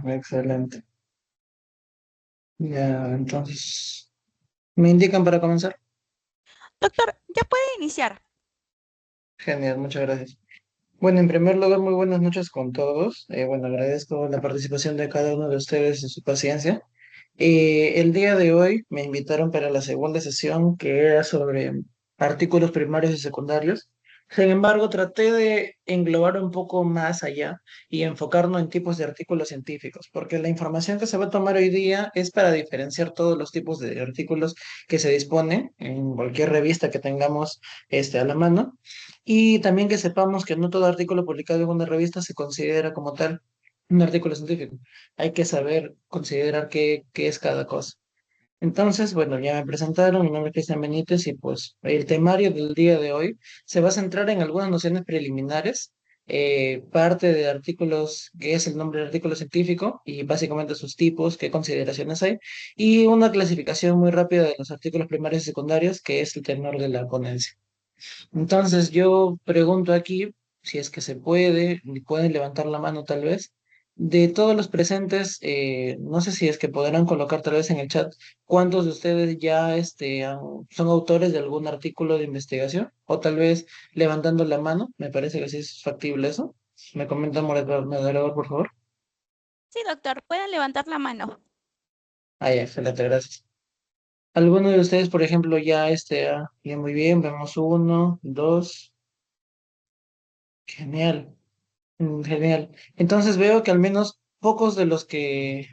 excelente. Ya, entonces, ¿me indican para comenzar? Doctor, ya puede iniciar. Genial, muchas gracias. Bueno, en primer lugar, muy buenas noches con todos. Bueno, agradezco la participación de cada uno de ustedes y su paciencia. El día de hoy me invitaron para la segunda sesión que era sobre artículos primarios y secundarios. Sin embargo, traté de englobar un poco más allá y enfocarnos en tipos de artículos científicos, porque la información que se va a tomar hoy día es para diferenciar todos los tipos de artículos que se disponen en cualquier revista que tengamos a la mano, y también que sepamos que no todo artículo publicado en una revista se considera como tal un artículo científico. Hay que saber considerar qué es cada cosa. Entonces, bueno, ya me presentaron, mi nombre es Cristian Benítez y pues el temario del día de hoy se va a centrar en algunas nociones preliminares, parte de artículos, que es el nombre del artículo científico y básicamente sus tipos, qué consideraciones hay, y una clasificación muy rápida de los artículos primarios y secundarios, que es el tenor de la ponencia. Entonces, yo pregunto aquí, si es que se puede, y pueden levantar la mano tal vez, de todos los presentes, no sé si es que podrán colocar tal vez en el chat cuántos de ustedes ya son autores de algún artículo de investigación, o tal vez levantando la mano, me parece que sí es factible eso. Me comenta moderador, por favor. Sí, doctor, pueden levantar la mano. Ah, ya, excelente, gracias. ¿Alguno de ustedes, por ejemplo, ya muy bien, vemos uno, dos, genial. Genial. Entonces veo que al menos pocos de los que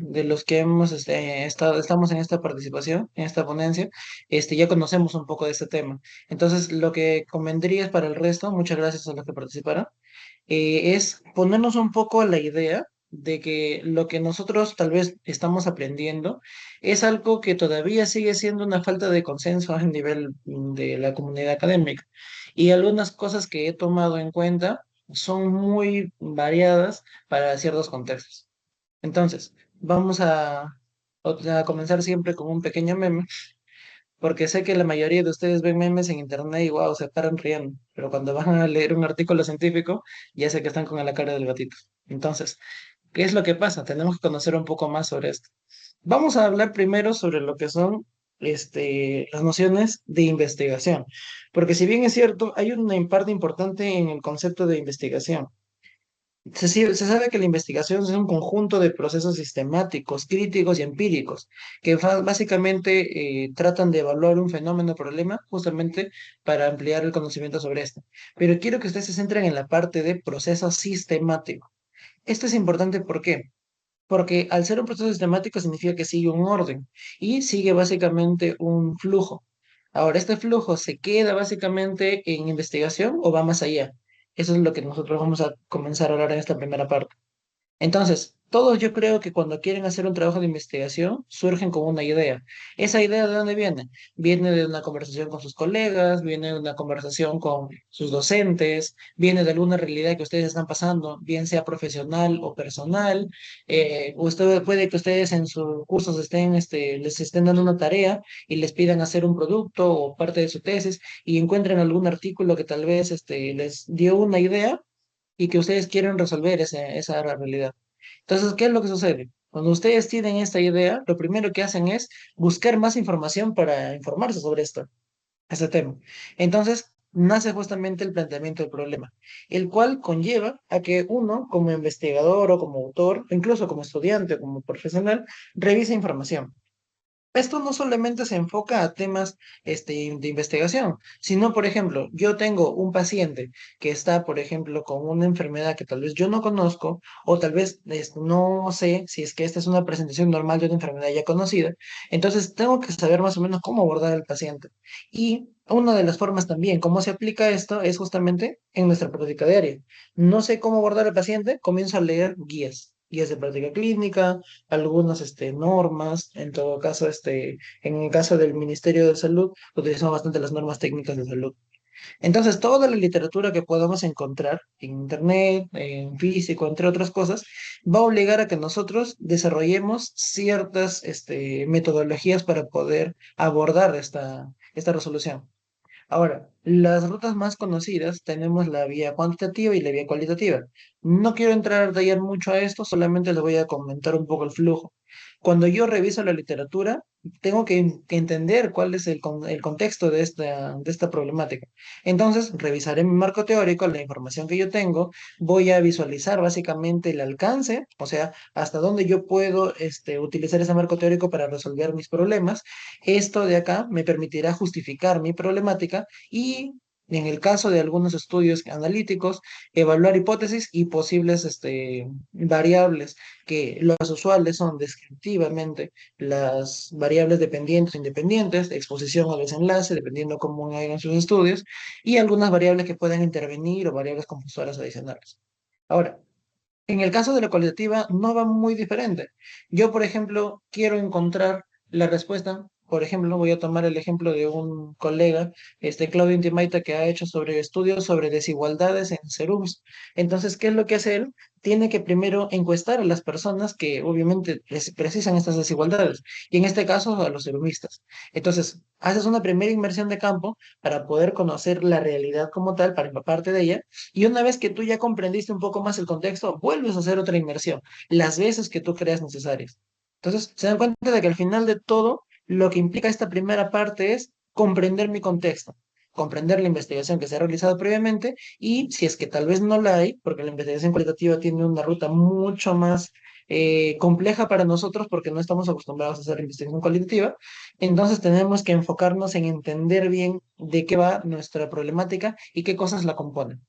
hemos estamos en esta participación, en esta ponencia, ya conocemos un poco de este tema. Entonces, lo que convendría es para el resto, muchas gracias a los que participaron, es ponernos un poco a la idea de que lo que nosotros tal vez estamos aprendiendo es algo que todavía sigue siendo una falta de consenso a nivel de la comunidad académica. Y algunas cosas que he tomado en cuenta son muy variadas para ciertos contextos. Entonces, vamos a comenzar siempre con un pequeño meme, porque sé que la mayoría de ustedes ven memes en internet y wow, se paran riendo, pero cuando van a leer un artículo científico, ya sé que están con la cara del gatito. Entonces, ¿qué es lo que pasa? Tenemos que conocer un poco más sobre esto. Vamos a hablar primero sobre lo que son las nociones de investigación, porque si bien es cierto, hay una parte importante en el concepto de investigación. Se sabe que la investigación es un conjunto de procesos sistemáticos, críticos y empíricos, que básicamente tratan de evaluar un fenómeno o problema justamente para ampliar el conocimiento sobre este. Pero quiero que ustedes se centren en la parte de proceso sistemático. Esto es importante, ¿por qué? Porque al ser un proceso sistemático significa que sigue un orden y sigue básicamente un flujo. Ahora, ¿este flujo se queda básicamente en investigación o va más allá? Eso es lo que nosotros vamos a comenzar a hablar en esta primera parte. Entonces, todos yo creo que cuando quieren hacer un trabajo de investigación, surgen con una idea. ¿Esa idea de dónde viene? Viene de una conversación con sus colegas, viene de una conversación con sus docentes, viene de alguna realidad que ustedes están pasando, bien sea profesional o personal. Puede que ustedes en sus cursos les estén dando una tarea y les pidan hacer un producto o parte de su tesis y encuentren algún artículo que tal vez les dio una idea y que ustedes quieren resolver esa realidad. Entonces, ¿qué es lo que sucede? Cuando ustedes tienen esta idea, lo primero que hacen es buscar más información para informarse sobre este tema. Entonces, nace justamente el planteamiento del problema, el cual conlleva a que uno, como investigador o como autor, o incluso como estudiante o como profesional, revise información. Esto no solamente se enfoca a temas de investigación, sino, por ejemplo, yo tengo un paciente que está, por ejemplo, con una enfermedad que tal vez yo no conozco, o tal vez no sé si es que esta es una presentación normal de una enfermedad ya conocida, entonces tengo que saber más o menos cómo abordar al paciente. Y una de las formas también, cómo se aplica esto, es justamente en nuestra práctica diaria. No sé cómo abordar al paciente, comienzo a leer guías de práctica clínica, algunas normas, en todo caso, en el caso del Ministerio de Salud, utilizamos bastante las normas técnicas de salud. Entonces, toda la literatura que podamos encontrar en Internet, en físico, entre otras cosas, va a obligar a que nosotros desarrollemos ciertas metodologías para poder abordar esta resolución. Ahora, las rutas más conocidas tenemos la vía cuantitativa y la vía cualitativa. No quiero entrar a detallar mucho a esto, solamente les voy a comentar un poco el flujo. Cuando yo reviso la literatura, tengo que entender cuál es el contexto de esta problemática. Entonces, revisaré mi marco teórico, la información que yo tengo, voy a visualizar básicamente el alcance, o sea, hasta dónde yo puedo utilizar ese marco teórico para resolver mis problemas. Esto de acá me permitirá justificar mi problemática y, en el caso de algunos estudios analíticos, evaluar hipótesis y posibles variables, que las usuales son descriptivamente las variables dependientes o independientes, exposición o desenlace, dependiendo cómo hagan sus estudios, y algunas variables que puedan intervenir o variables compusoras adicionales. Ahora, en el caso de la cualitativa no va muy diferente. Yo, por ejemplo, quiero encontrar la respuesta. Por ejemplo, voy a tomar el ejemplo de un colega, Claudio Intimaita, que ha hecho sobre estudios sobre desigualdades en serums. Entonces, ¿qué es lo que hace él? Tiene que primero encuestar a las personas que obviamente precisan estas desigualdades, y en este caso a los serumistas. Entonces, haces una primera inmersión de campo para poder conocer la realidad como tal, para empaparte de ella, y una vez que tú ya comprendiste un poco más el contexto, vuelves a hacer otra inmersión, las veces que tú creas necesarias. Entonces, se dan cuenta de que al final de todo, lo que implica esta primera parte es comprender mi contexto, comprender la investigación que se ha realizado previamente, y si es que tal vez no la hay, porque la investigación cualitativa tiene una ruta mucho más compleja para nosotros porque no estamos acostumbrados a hacer investigación cualitativa, entonces tenemos que enfocarnos en entender bien de qué va nuestra problemática y qué cosas la componen.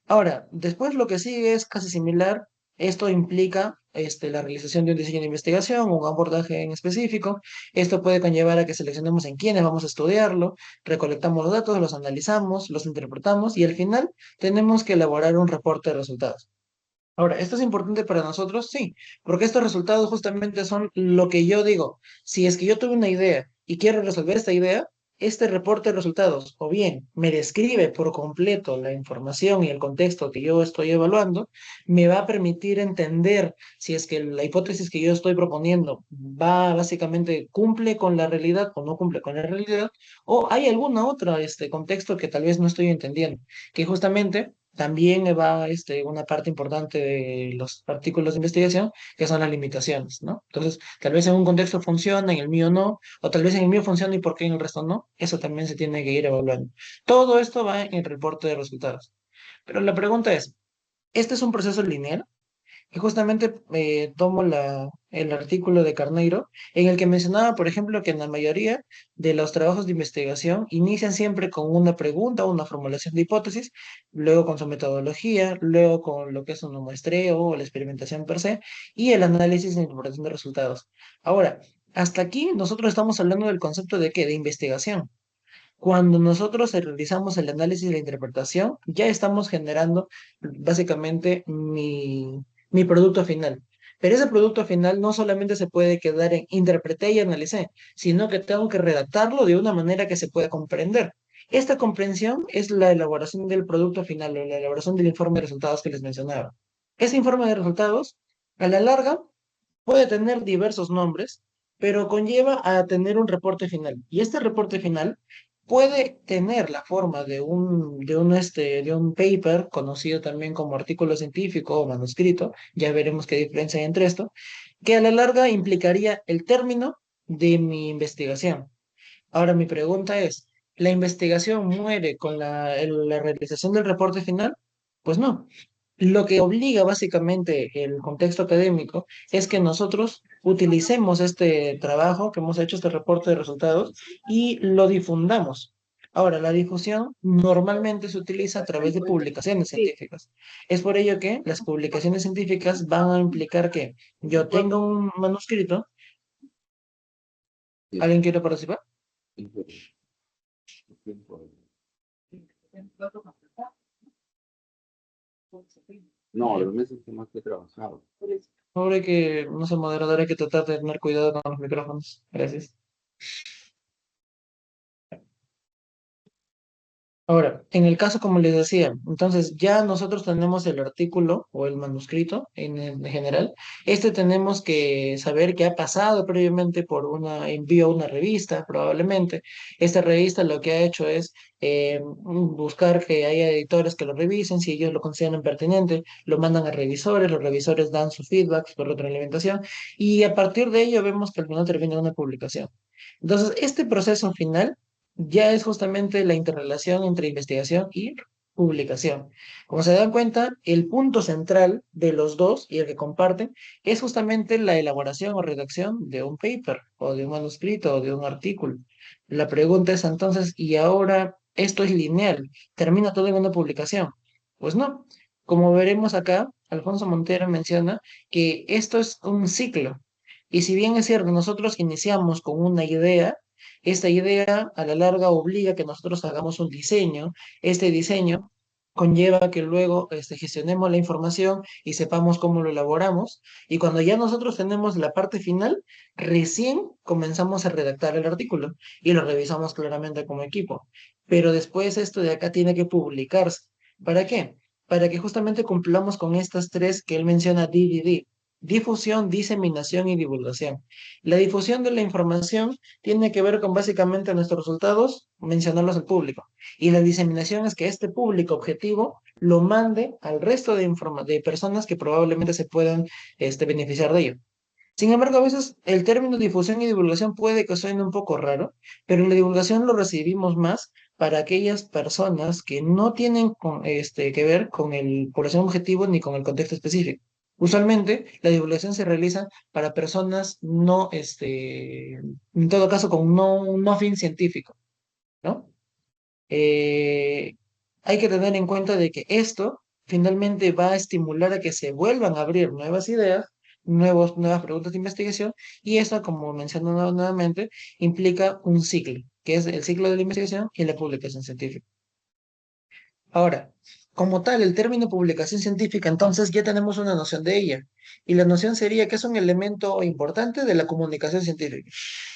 Ahora, después lo que sigue es casi similar. Esto implica la realización de un diseño de investigación, un abordaje en específico. Esto puede conllevar a que seleccionemos en quiénes vamos a estudiarlo, recolectamos los datos, los analizamos, los interpretamos y al final tenemos que elaborar un reporte de resultados. Ahora, ¿esto es importante para nosotros? Sí, porque estos resultados justamente son lo que yo digo. Si es que yo tuve una idea y quiero resolver esta idea, este reporte de resultados o bien me describe por completo la información y el contexto que yo estoy evaluando, me va a permitir entender si es que la hipótesis que yo estoy proponiendo va básicamente cumple con la realidad o no cumple con la realidad, o hay alguna otra contexto que tal vez no estoy entendiendo, que justamente también va una parte importante de los artículos de investigación, que son las limitaciones, ¿no? Entonces, tal vez en un contexto funciona, en el mío no, o tal vez en el mío funciona y por qué en el resto no. Eso también se tiene que ir evaluando. Todo esto va en el reporte de resultados. Pero la pregunta es, ¿este es un proceso lineal? Y justamente tomo el artículo de Carneiro, en el que mencionaba, por ejemplo, que en la mayoría de los trabajos de investigación inician siempre con una pregunta, una formulación de hipótesis, luego con su metodología, luego con lo que es un muestreo o la experimentación per se, y el análisis e interpretación de resultados. Ahora, hasta aquí nosotros estamos hablando del concepto de qué, de investigación. Cuando nosotros realizamos el análisis y la interpretación, ya estamos generando básicamente mi producto final. Pero ese producto final no solamente se puede quedar en interpreté y analicé, sino que tengo que redactarlo de una manera que se pueda comprender. Esta comprensión es la elaboración del producto final o la elaboración del informe de resultados que les mencionaba. Ese informe de resultados, a la larga, puede tener diversos nombres, pero conlleva a tener un reporte final. Y este reporte final puede tener la forma de un paper, conocido también como artículo científico o manuscrito, ya veremos qué diferencia hay entre esto, que a la larga implicaría el término de mi investigación. Ahora mi pregunta es, ¿la investigación muere con la realización del reporte final? Pues no. Lo que obliga básicamente el contexto académico es que nosotros utilicemos este trabajo que hemos hecho, este reporte de resultados, y lo difundamos. Ahora, la difusión normalmente se utiliza a través de publicaciones científicas. Es por ello que las publicaciones científicas van a implicar que yo tenga un manuscrito. ¿Alguien quiere participar? No, los meses que más que he trabajado. Pobre que, no sé, moderador, hay que tratar de tener cuidado con los micrófonos. Gracias. Ahora, en el caso, como les decía, entonces ya nosotros tenemos el artículo o el manuscrito en general. Este tenemos que saber que ha pasado previamente por una envío a una revista, probablemente. Esta revista lo que ha hecho es buscar que haya editores que lo revisen, si ellos lo consideran pertinente, lo mandan a revisores, los revisores dan su feedback, su retroalimentación, y a partir de ello vemos que al final termina una publicación. Entonces, este proceso final ya es justamente la interrelación entre investigación y publicación. Como se dan cuenta, el punto central de los dos y el que comparten es justamente la elaboración o redacción de un paper o de un manuscrito o de un artículo. La pregunta es entonces, ¿y ahora esto es lineal? ¿Termina todo en una publicación? Pues no. Como veremos acá, Alfonso Montero menciona que esto es un ciclo. Y si bien es cierto, nosotros iniciamos con una idea, esta idea a la larga obliga a que nosotros hagamos un diseño. Este diseño conlleva que luego gestionemos la información y sepamos cómo lo elaboramos. Y cuando ya nosotros tenemos la parte final, recién comenzamos a redactar el artículo y lo revisamos claramente como equipo. Pero después esto de acá tiene que publicarse. ¿Para qué? Para que justamente cumplamos con estas tres que él menciona, DDD. Difusión, diseminación y divulgación. La difusión de la información tiene que ver con básicamente nuestros resultados, mencionarlos al público. Y la diseminación es que este público objetivo lo mande al resto de personas que probablemente se puedan beneficiar de ello. Sin embargo, a veces el término difusión y divulgación puede que suene un poco raro, pero la divulgación lo recibimos más para aquellas personas que no tienen que ver con el población objetivo ni con el contexto específico. Usualmente, la divulgación se realiza para personas no, en todo caso, con no fin científico, ¿no? eh, Hay que tener en cuenta de que esto finalmente va a estimular a que se vuelvan a abrir nuevas ideas, nuevas preguntas de investigación, y eso, como mencioné nuevamente, implica un ciclo, que es el ciclo de la investigación y la publicación científica. Ahora, como tal, el término publicación científica, entonces ya tenemos una noción de ella, y la noción sería que es un elemento importante de la comunicación científica.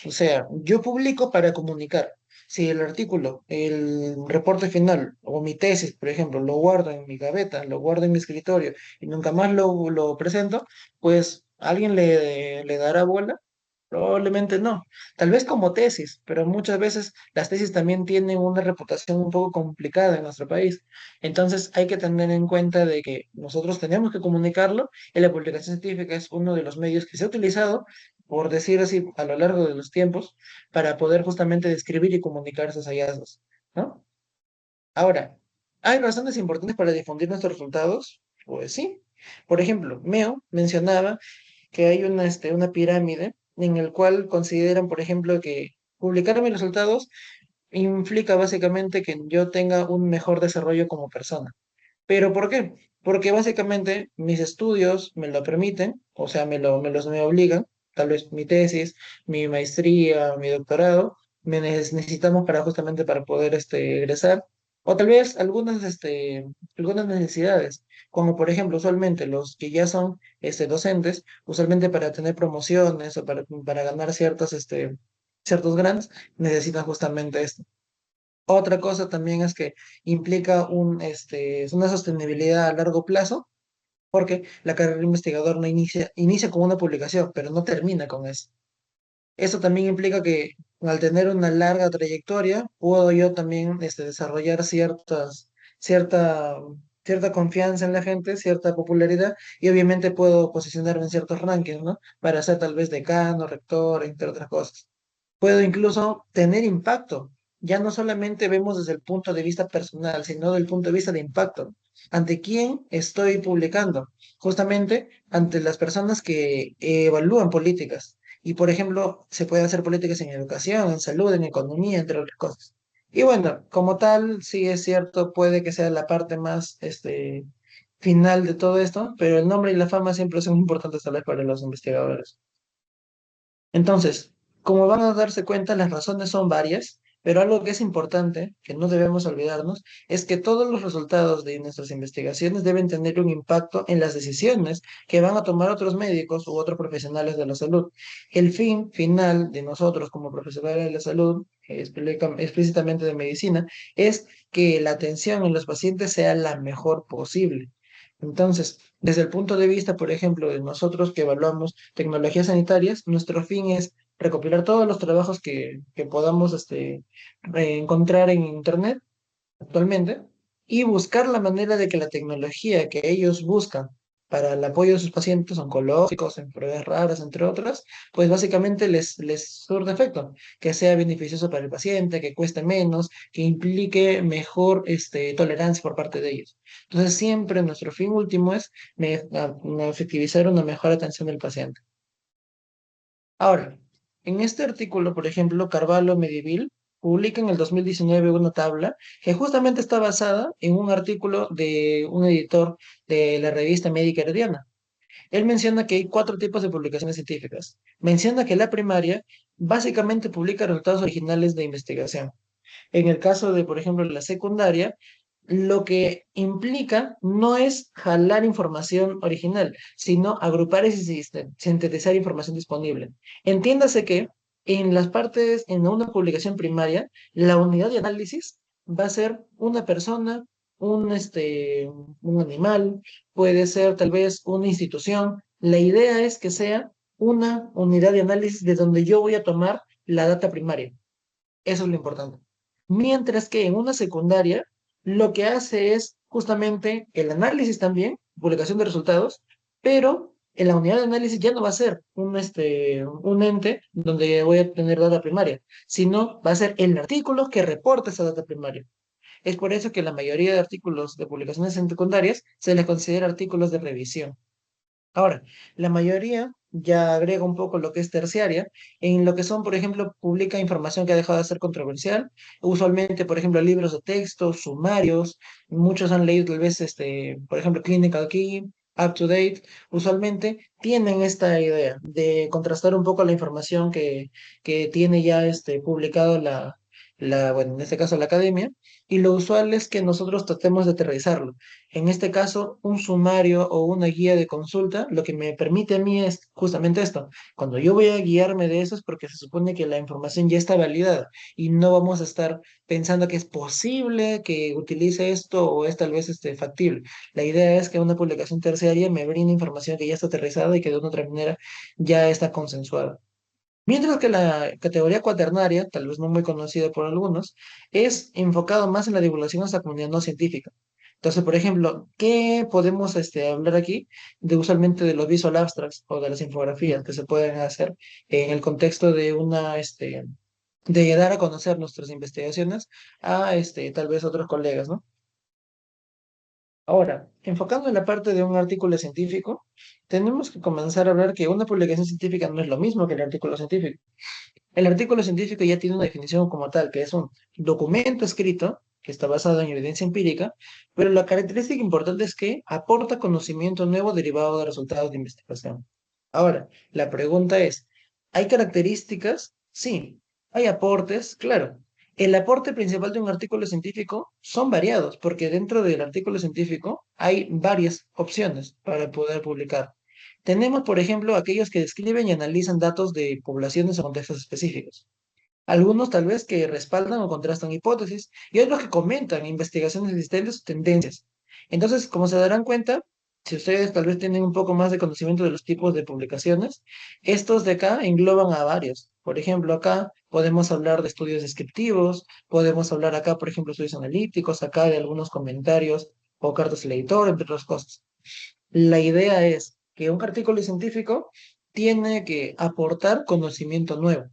O sea, yo publico para comunicar. Si el artículo, el reporte final o mi tesis, por ejemplo, lo guardo en mi gaveta, lo guardo en mi escritorio y nunca más lo presento, pues alguien le dará bola. Probablemente no. Tal vez como tesis, pero muchas veces las tesis también tienen una reputación un poco complicada en nuestro país. Entonces hay que tener en cuenta de que nosotros tenemos que comunicarlo y la publicación científica es uno de los medios que se ha utilizado, por decir así, a lo largo de los tiempos, para poder justamente describir y comunicar esos hallazgos, ¿no? Ahora, ¿hay razones importantes para difundir nuestros resultados? Pues sí. Por ejemplo, Meo mencionaba que hay una pirámide en el cual consideran, por ejemplo, que publicar mis resultados implica básicamente que yo tenga un mejor desarrollo como persona. ¿Pero por qué? Porque básicamente mis estudios me lo permiten, o sea, me obligan, tal vez mi tesis, mi maestría, mi doctorado, necesitamos para justamente para poder egresar, o tal vez algunas necesidades, como por ejemplo, usualmente los que ya son docentes, usualmente para tener promociones o para ganar ciertos grants, necesitan justamente esto. Otra cosa también es que implica es una sostenibilidad a largo plazo, porque la carrera de investigador no inicia con una publicación, pero no termina con eso. Eso también implica que al tener una larga trayectoria, puedo yo también desarrollar cierta, cierta confianza en la gente, cierta popularidad, y obviamente puedo posicionarme en ciertos rankings, ¿no? Para ser tal vez decano, rector, entre otras cosas. Puedo incluso tener impacto. Ya no solamente vemos desde el punto de vista personal, sino desde el punto de vista de impacto. ¿Ante quién estoy publicando? Justamente ante las personas que evalúan políticas. Y, por ejemplo, se pueden hacer políticas en educación, en salud, en economía, entre otras cosas. Y bueno, como tal, sí es cierto, puede que sea la parte más final de todo esto, pero el nombre y la fama siempre son importantes tal vez para los investigadores. Entonces, como van a darse cuenta, las razones son varias, pero algo que es importante, que no debemos olvidarnos, es que todos los resultados de nuestras investigaciones deben tener un impacto en las decisiones que van a tomar otros médicos u otros profesionales de la salud. El fin final de nosotros como profesionales de la salud explícitamente de medicina, es que la atención en los pacientes sea la mejor posible. Entonces, desde el punto de vista, por ejemplo, de nosotros que evaluamos tecnologías sanitarias, nuestro fin es recopilar todos los trabajos que podamos encontrar en Internet actualmente y buscar la manera de que la tecnología que ellos buscan para el apoyo de sus pacientes oncológicos, enfermedades raras, entre otras, pues básicamente les surte efecto, que sea beneficioso para el paciente, que cueste menos, que implique mejor tolerancia por parte de ellos. Entonces, siempre nuestro fin último es efectivizar una mejor atención del paciente. Ahora, en este artículo, por ejemplo, Carvalho Medivil publica en el 2019 una tabla que justamente está basada en un artículo de un editor de la revista Médica Herediana. Él menciona que hay cuatro tipos de publicaciones científicas. Menciona que la primaria básicamente publica resultados originales de investigación. En el caso de, por ejemplo, la secundaria, lo que implica no es jalar información original, sino agrupar y sintetizar información disponible. Entiéndase que en las partes, en una publicación primaria, la unidad de análisis va a ser una persona, un animal, puede ser tal vez una institución. La idea es que sea una unidad de análisis de donde yo voy a tomar la data primaria. Eso es lo importante. Mientras que en una secundaria, lo que hace es justamente el análisis también, publicación de resultados, pero en la unidad de análisis ya no va a ser un ente donde voy a tener data primaria, sino va a ser el artículo que reporta esa data primaria. Es por eso que la mayoría de artículos de publicaciones en secundarias se les considera artículos de revisión. Ahora, la mayoría ya agrega un poco lo que es terciaria, en lo que son, por ejemplo, publica información que ha dejado de ser controversial. Usualmente, por ejemplo, libros de texto, sumarios, muchos han leído tal vez, por ejemplo, Clinical Key, Up to Date. Usualmente tienen esta idea de contrastar un poco la información que tiene ya publicado bueno, en este caso la academia, y lo usual es que nosotros tratemos de aterrizarlo. En este caso, un sumario o una guía de consulta, lo que me permite a mí es justamente esto. Cuando yo voy a guiarme de eso es porque se supone que la información ya está validada y no vamos a estar pensando que es posible que utilice esto o es tal vez factible. La idea es que una publicación terciaria me brinde información que ya está aterrizada y que de una otra manera ya está consensuada. Mientras que la categoría cuaternaria, tal vez no muy conocida por algunos, es enfocado más en la divulgación a la comunidad no científica. Entonces, por ejemplo, ¿qué podemos hablar aquí de usualmente de los visual abstracts o de las infografías que se pueden hacer en el contexto de de dar a conocer nuestras investigaciones a tal vez otros colegas, ¿no? Ahora, enfocando en la parte de un artículo científico, tenemos que comenzar a hablar que una publicación científica no es lo mismo que el artículo científico. El artículo científico ya tiene una definición como tal, que es un documento escrito que está basado en evidencia empírica, pero la característica importante es que aporta conocimiento nuevo derivado de resultados de investigación. Ahora, la pregunta es, ¿hay características? Sí. ¿Hay aportes? Claro. El aporte principal de un artículo científico son variados, porque dentro del artículo científico hay varias opciones para poder publicar. Tenemos, por ejemplo, aquellos que describen y analizan datos de poblaciones o contextos específicos. Algunos tal vez que respaldan o contrastan hipótesis y otros que comentan investigaciones existentes o tendencias. Entonces, como se darán cuenta, si ustedes tal vez tienen un poco más de conocimiento de los tipos de publicaciones, estos de acá engloban a varios. Por ejemplo, acá podemos hablar de estudios descriptivos, podemos hablar acá, por ejemplo, estudios analíticos, acá de algunos comentarios o cartas al editor, entre otras cosas. La idea es que un artículo científico tiene que aportar conocimiento nuevo.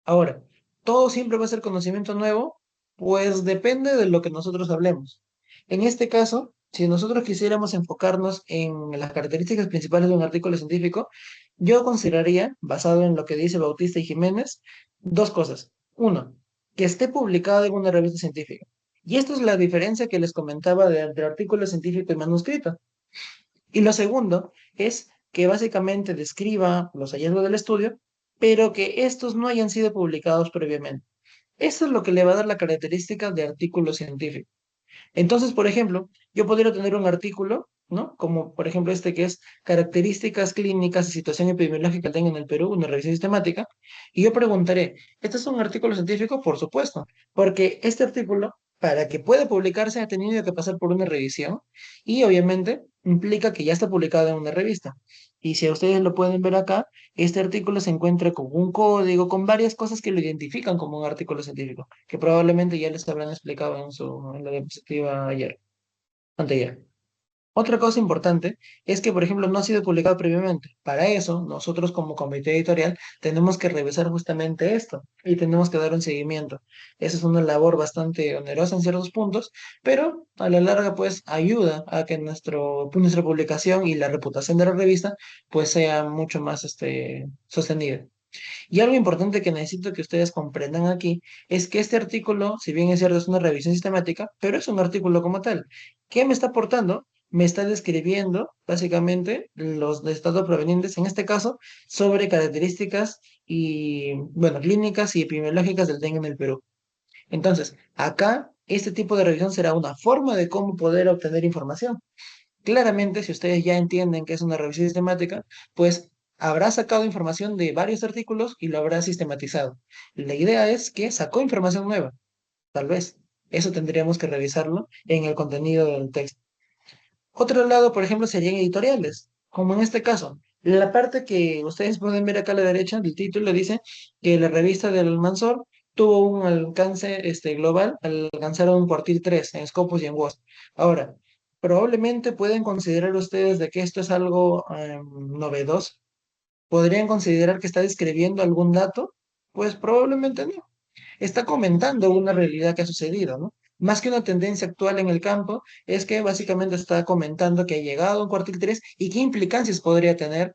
Ahora, ¿todo siempre va a ser conocimiento nuevo? Pues depende de lo que nosotros hablemos. En este caso, si nosotros quisiéramos enfocarnos en las características principales de un artículo científico, yo consideraría, basado en lo que dice Bautista y Jiménez, dos cosas. Uno, que esté publicado en una revista científica. Y esto es la diferencia que les comentaba entre artículo científico y manuscrito. Y lo segundo es que básicamente describa los hallazgos del estudio, pero que estos no hayan sido publicados previamente. Eso es lo que le va a dar la característica de artículo científico. Entonces, por ejemplo, yo podría tener un artículo, ¿no? Como por ejemplo este que es características clínicas y situación epidemiológica del dengue en el Perú, una revisión sistemática, y yo preguntaré, ¿este es un artículo científico? Por supuesto, porque este artículo, para que pueda publicarse, ha tenido que pasar por una revisión y obviamente implica que ya está publicado en una revista. Y si ustedes lo pueden ver acá, este artículo se encuentra con un código, con varias cosas que lo identifican como un artículo científico, que probablemente ya les habrán explicado en la diapositiva ayer, anteayer. Otra cosa importante es que, por ejemplo, no ha sido publicado previamente. Para eso, nosotros como comité editorial tenemos que revisar justamente esto y tenemos que dar un seguimiento. Esa es una labor bastante onerosa en ciertos puntos, pero a la larga, pues, ayuda a que nuestra publicación y la reputación de la revista, pues, sea mucho más, sostenida. Y algo importante que necesito que ustedes comprendan aquí es que este artículo, si bien es cierto, es una revisión sistemática, pero es un artículo como tal. ¿Qué me está aportando? Me está describiendo básicamente los estados provenientes, en este caso, sobre características y, bueno, clínicas y epidemiológicas del dengue en el Perú. Entonces, acá, este tipo de revisión será una forma de cómo poder obtener información. Claramente, si ustedes ya entienden que es una revisión sistemática, pues habrá sacado información de varios artículos y lo habrá sistematizado. La idea es que sacó información nueva, tal vez. Eso tendríamos que revisarlo en el contenido del texto. Otro lado, por ejemplo, serían editoriales, como en este caso. La parte que ustedes pueden ver acá a la derecha del título dice que la revista del Almanzor tuvo un alcance global al alcanzar un cuartil 3 en Scopus y en WOS. Ahora, probablemente pueden considerar ustedes de que esto es algo novedoso. ¿Podrían considerar que está describiendo algún dato? Pues probablemente no, está comentando una realidad que ha sucedido, ¿no? Más que una tendencia actual en el campo, es que básicamente está comentando que ha llegado a un cuartil 3 y qué implicancias podría tener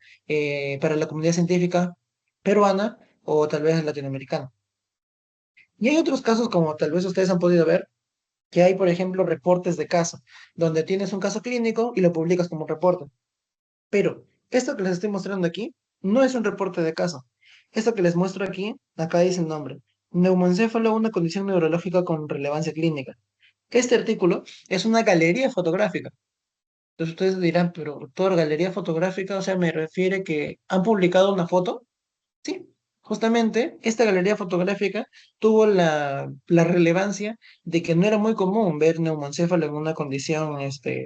para la comunidad científica peruana o tal vez latinoamericana. Y hay otros casos, como tal vez ustedes han podido ver, que hay, por ejemplo, reportes de caso, donde tienes un caso clínico y lo publicas como un reporte. Pero esto que les estoy mostrando aquí no es un reporte de caso. Esto que les muestro aquí, acá dice el nombre. Neumoencéfalo, una condición neurológica con relevancia clínica. Este artículo es una galería fotográfica. Entonces ustedes dirán, pero doctor, galería fotográfica, o sea, me refiere que han publicado una foto. Sí, justamente esta galería fotográfica tuvo la relevancia de que no era muy común ver neumoencéfalo en una condición,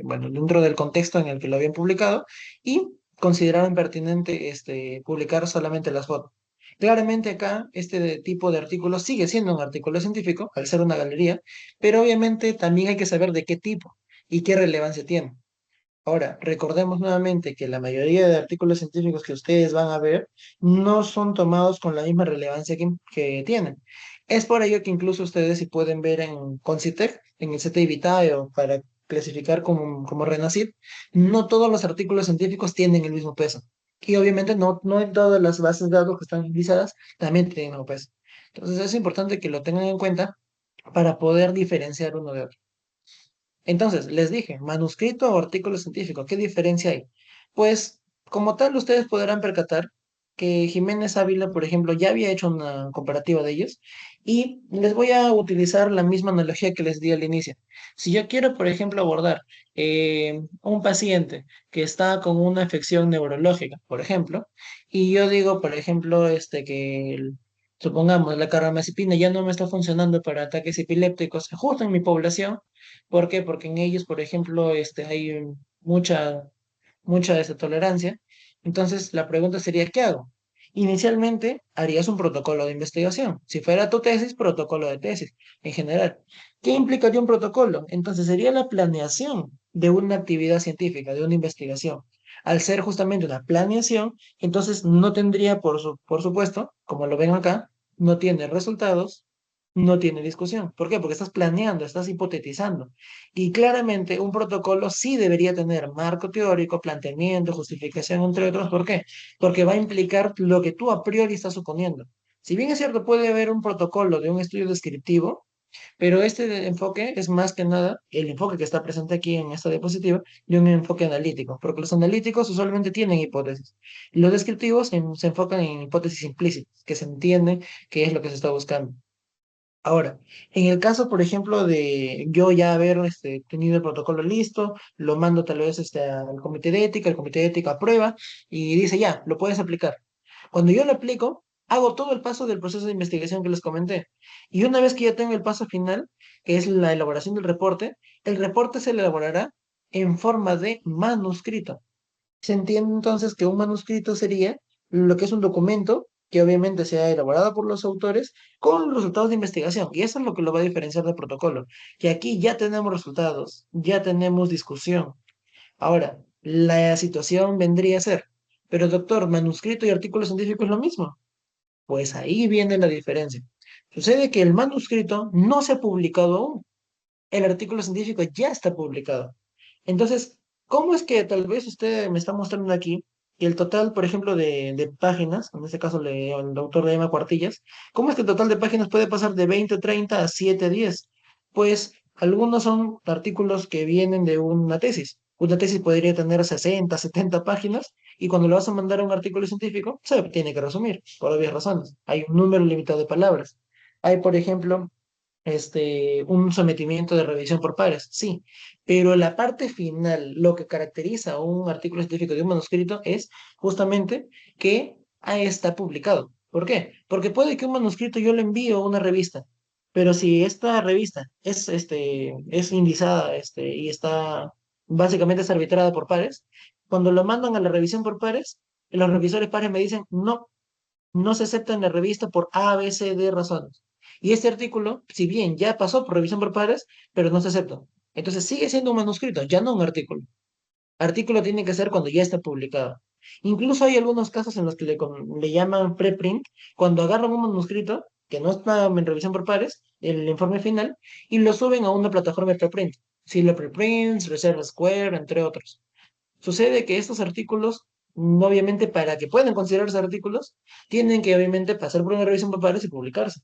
bueno, dentro del contexto en el que lo habían publicado y consideraron pertinente publicar solamente las fotos. Claramente acá este tipo de artículo sigue siendo un artículo científico, al ser una galería, pero obviamente también hay que saber de qué tipo y qué relevancia tiene. Ahora, recordemos nuevamente que la mayoría de artículos científicos que ustedes van a ver no son tomados con la misma relevancia que tienen. Es por ello que incluso ustedes si pueden ver en Concitec, en el CTI Vitae o para clasificar como Renacid, no todos los artículos científicos tienen el mismo peso. Y obviamente no en todas las bases de datos que están utilizadas también tienen el mismo peso. Entonces es importante que lo tengan en cuenta para poder diferenciar uno de otro. Entonces, les dije, manuscrito o artículo científico, ¿qué diferencia hay? Pues, como tal, ustedes podrán percatar que Jiménez Ávila, por ejemplo, ya había hecho una comparativa de ellos y les voy a utilizar la misma analogía que les di al inicio. Si yo quiero, por ejemplo, abordar un paciente que está con una afección neurológica, por ejemplo, y yo digo, por ejemplo, supongamos, la carbamazepina ya no me está funcionando para ataques epilépticos justo en mi población. ¿Por qué? Porque en ellos, por ejemplo, hay mucha tolerancia. Entonces, la pregunta sería, ¿qué hago? Inicialmente, harías un protocolo de investigación. Si fuera tu tesis, protocolo de tesis, en general. ¿Qué implicaría un protocolo? Entonces, sería la planeación de una actividad científica, de una investigación. Al ser justamente una planeación, entonces no tendría, por supuesto, como lo ven acá, no tiene resultados, no tiene discusión. ¿Por qué? Porque estás planeando, estás hipotetizando. Y claramente un protocolo sí debería tener marco teórico, planteamiento, justificación, entre otros. ¿Por qué? Porque va a implicar lo que tú a priori estás suponiendo. Si bien es cierto, puede haber un protocolo de un estudio descriptivo, pero enfoque es más que nada el enfoque que está presente aquí en esta diapositiva de un enfoque analítico, porque los analíticos usualmente tienen hipótesis. Los descriptivos se enfocan en hipótesis implícitas, que se entiende qué es lo que se está buscando. Ahora, en el caso, por ejemplo, de yo ya haber tenido el protocolo listo, lo mando tal vez al comité de ética, el comité de ética aprueba y dice ya, lo puedes aplicar. Cuando yo lo aplico, hago todo el paso del proceso de investigación que les comenté. Y una vez que ya tengo el paso final, que es la elaboración del reporte, el reporte se elaborará en forma de manuscrito. Se entiende entonces que un manuscrito sería lo que es un documento que obviamente sea elaborado por los autores con los resultados de investigación. Y eso es lo que lo va a diferenciar del protocolo. Que aquí ya tenemos resultados, ya tenemos discusión. Ahora, la situación vendría a ser, pero doctor, manuscrito y artículo científico es lo mismo. Pues ahí viene la diferencia. Sucede que el manuscrito no se ha publicado aún, el artículo científico ya está publicado. Entonces, ¿cómo es que tal vez usted me está mostrando aquí que el total, por ejemplo, de páginas, en este caso el autor le llama cuartillas, ¿cómo es que el total de páginas puede pasar de 20, 30 a 7, 10? Pues algunos son artículos que vienen de una tesis. Una tesis podría tener 60, 70 páginas y cuando lo vas a mandar a un artículo científico, se tiene que resumir, por obvias razones. Hay un número limitado de palabras. Hay, por ejemplo, un sometimiento de revisión por pares, sí, pero la parte final, lo que caracteriza a un artículo científico de un manuscrito es justamente que está publicado. ¿Por qué? Porque puede que un manuscrito yo le envío a una revista, pero si esta revista es indizada y está básicamente es arbitrada por pares, cuando lo mandan a la revisión por pares, los revisores pares me dicen no, no se acepta en la revista por A, B, C, D razones. Y este artículo, si bien ya pasó por revisión por pares, pero no se acepta. Entonces sigue siendo un manuscrito, ya no un artículo. Artículo tiene que ser cuando ya está publicado. Incluso hay algunos casos en los que le llaman preprint, cuando agarran un manuscrito que no está en revisión por pares, el informe final, y lo suben a una plataforma de preprint. Silo Preprints, Reserve Square, entre otros. Sucede que estos artículos, obviamente, para que puedan considerarse artículos, tienen que obviamente pasar por una revisión por pares y publicarse.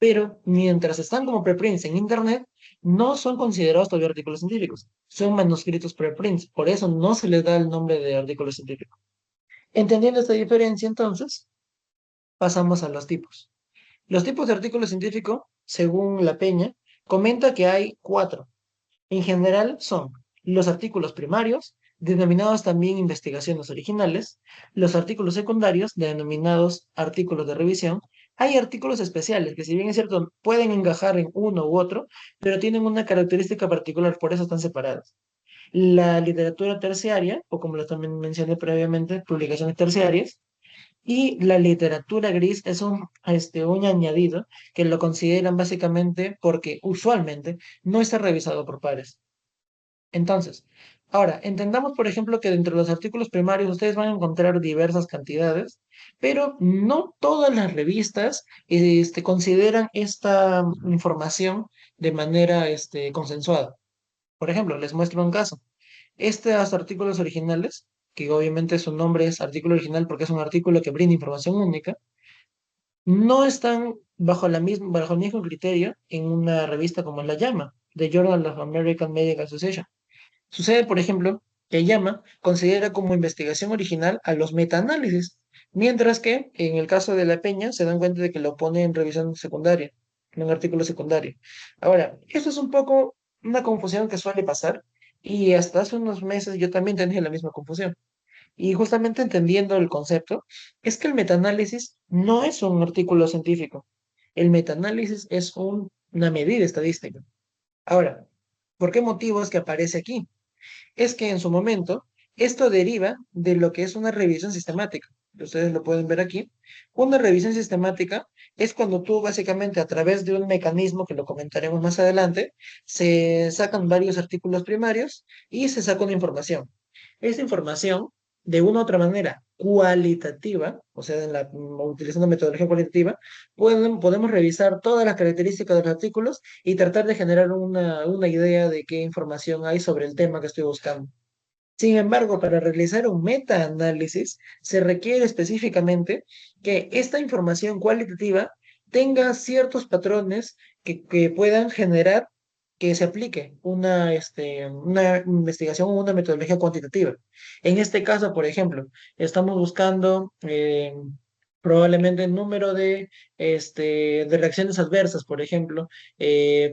Pero mientras están como preprints en Internet, no son considerados todavía artículos científicos. Son manuscritos preprints. Por eso no se les da el nombre de artículo científico. Entendiendo esta diferencia, entonces, pasamos a los tipos. Los tipos de artículo científico, según La Peña, comenta que hay cuatro. En general son los artículos primarios, denominados también investigaciones originales, los artículos secundarios, denominados artículos de revisión. Hay artículos especiales que, si bien es cierto, pueden encajar en uno u otro, pero tienen una característica particular, por eso están separados. La literatura terciaria, o como lo también mencioné previamente, publicaciones terciarias, y la literatura gris es un añadido que lo consideran básicamente porque usualmente no está revisado por pares. Entonces, ahora, entendamos, por ejemplo, que dentro de los artículos primarios ustedes van a encontrar diversas cantidades, pero no todas las revistas consideran esta información de manera consensuada. Por ejemplo, les muestro un caso. Estos artículos originales, que obviamente su nombre es artículo original porque es un artículo que brinda información única, no están bajo el mismo criterio en una revista como la llama, The Journal of American Medical Association. Sucede, por ejemplo, que Llama considera como investigación original a los metaanálisis, mientras que en el caso de La Peña se dan cuenta de que lo pone en revisión secundaria, en un artículo secundario. Ahora, esto es un poco una confusión que suele pasar y hasta hace unos meses yo también tenía la misma confusión. Y justamente entendiendo el concepto, es que el metaanálisis no es un artículo científico. El metaanálisis es una medida estadística. Ahora, ¿por qué motivo es que aparece aquí? Es que en su momento esto deriva de lo que es una revisión sistemática. Ustedes lo pueden ver aquí. Una revisión sistemática es cuando tú básicamente a través de un mecanismo que lo comentaremos más adelante, se sacan varios artículos primarios y se saca una información. Esa información, de una u otra manera cualitativa, o sea, utilizando metodología cualitativa, podemos revisar todas las características de los artículos y tratar de generar una idea de qué información hay sobre el tema que estoy buscando. Sin embargo, para realizar un metaanálisis se requiere específicamente que esta información cualitativa tenga ciertos patrones que puedan generar que se aplique una investigación o una metodología cuantitativa. En este caso, por ejemplo, estamos buscando Probablemente el número de reacciones adversas, por ejemplo,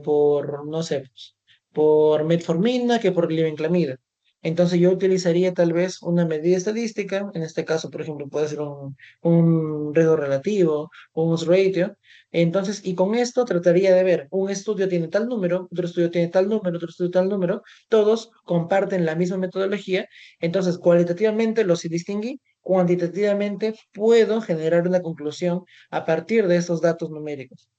por, no sé, pues, por metformina que por glibenclamida. Entonces yo utilizaría tal vez una medida estadística, en este caso, por ejemplo, puede ser un riesgo relativo, un odds ratio. Entonces, y con esto trataría de ver, un estudio tiene tal número, otro estudio tiene tal número, otro estudio tal número, todos comparten la misma metodología, entonces cualitativamente los distinguí, cuantitativamente puedo generar una conclusión a partir de estos datos numéricos.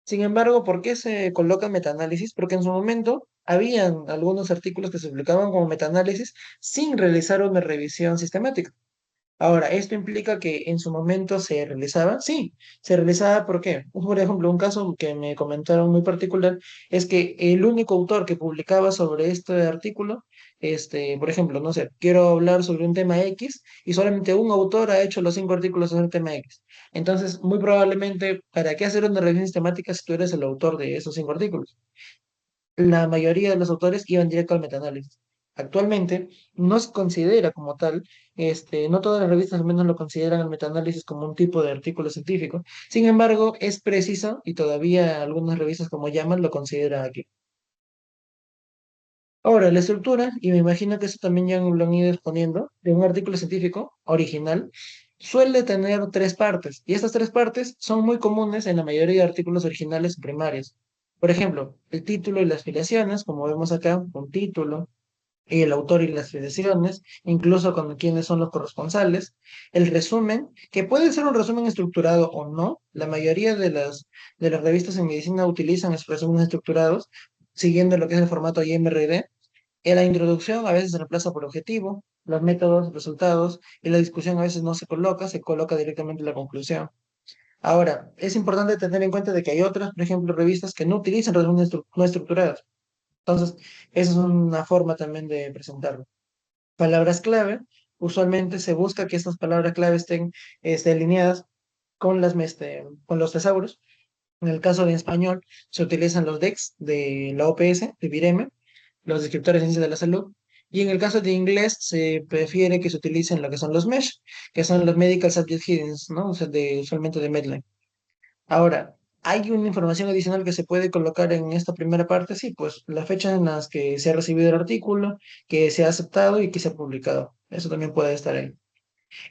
Sin embargo, ¿por qué se coloca metaanálisis? Porque en su momento habían algunos artículos que se publicaban como metaanálisis sin realizar una revisión sistemática. Ahora, ¿esto implica que en su momento se realizaba? Sí, se realizaba. ¿Por qué? Por ejemplo, un caso que me comentaron muy particular es que el único autor que publicaba sobre este artículo, por ejemplo, no sé, quiero hablar sobre un tema X y solamente un autor ha hecho los 5 artículos sobre el tema X. Entonces, muy probablemente, ¿para qué hacer una revisión sistemática si tú eres el autor de esos 5 artículos? La mayoría de los autores iban directo al metaanálisis. Actualmente no se considera como tal, no todas las revistas al menos lo consideran el metaanálisis como un tipo de artículo científico. Sin embargo, es preciso y todavía algunas revistas como llaman lo consideran aquí. Ahora, la estructura, y me imagino que eso también ya lo han ido exponiendo, de un artículo científico original, suele tener 3 partes, y estas 3 partes son muy comunes en la mayoría de artículos originales primarios. Por ejemplo, el título y las filiaciones, como vemos acá, un título, y el autor y las filiaciones, incluso con quiénes son los corresponsales, el resumen, que puede ser un resumen estructurado o no, la mayoría de las revistas en medicina utilizan esos resúmenes estructurados, siguiendo lo que es el formato IMRD. En la introducción a veces se reemplaza por objetivo, los métodos, resultados, y la discusión a veces no se coloca directamente en la conclusión. Ahora, es importante tener en cuenta de que hay otras, por ejemplo, revistas que no utilizan resúmenes no estructurados. Entonces, esa es una forma también de presentarlo. Palabras clave, usualmente se busca que estas palabras clave estén alineadas con los tesauros. En el caso de español, se utilizan los DEX de la OPS, de Vireme, los descriptores de ciencias de la salud. Y en el caso de inglés, se prefiere que se utilicen lo que son los MESH, que son los Medical Subject Headings, ¿no? O sea, usualmente de Medline. Ahora, ¿hay una información adicional que se puede colocar en esta primera parte? Sí, pues la fecha en las que se ha recibido el artículo, que se ha aceptado y que se ha publicado. Eso también puede estar ahí.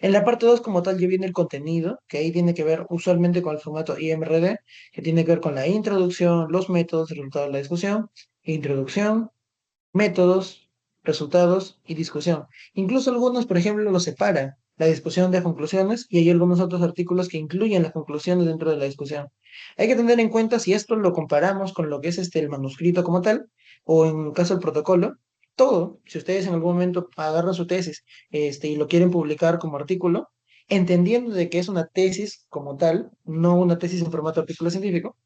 En la parte 2 como tal, ya viene el contenido, que ahí tiene que ver usualmente con el formato IMRD, que tiene que ver con la introducción, los métodos, el resultado de la discusión, introducción, métodos, resultados y discusión. Incluso algunos, por ejemplo, los separan, la discusión de conclusiones, y hay algunos otros artículos que incluyen las conclusiones dentro de la discusión. Hay que tener en cuenta si esto lo comparamos con lo que es el manuscrito como tal, o en caso del protocolo, todo, si ustedes en algún momento agarran su tesis y lo quieren publicar como artículo, entendiendo de que es una tesis como tal, no una tesis en formato de artículo científico,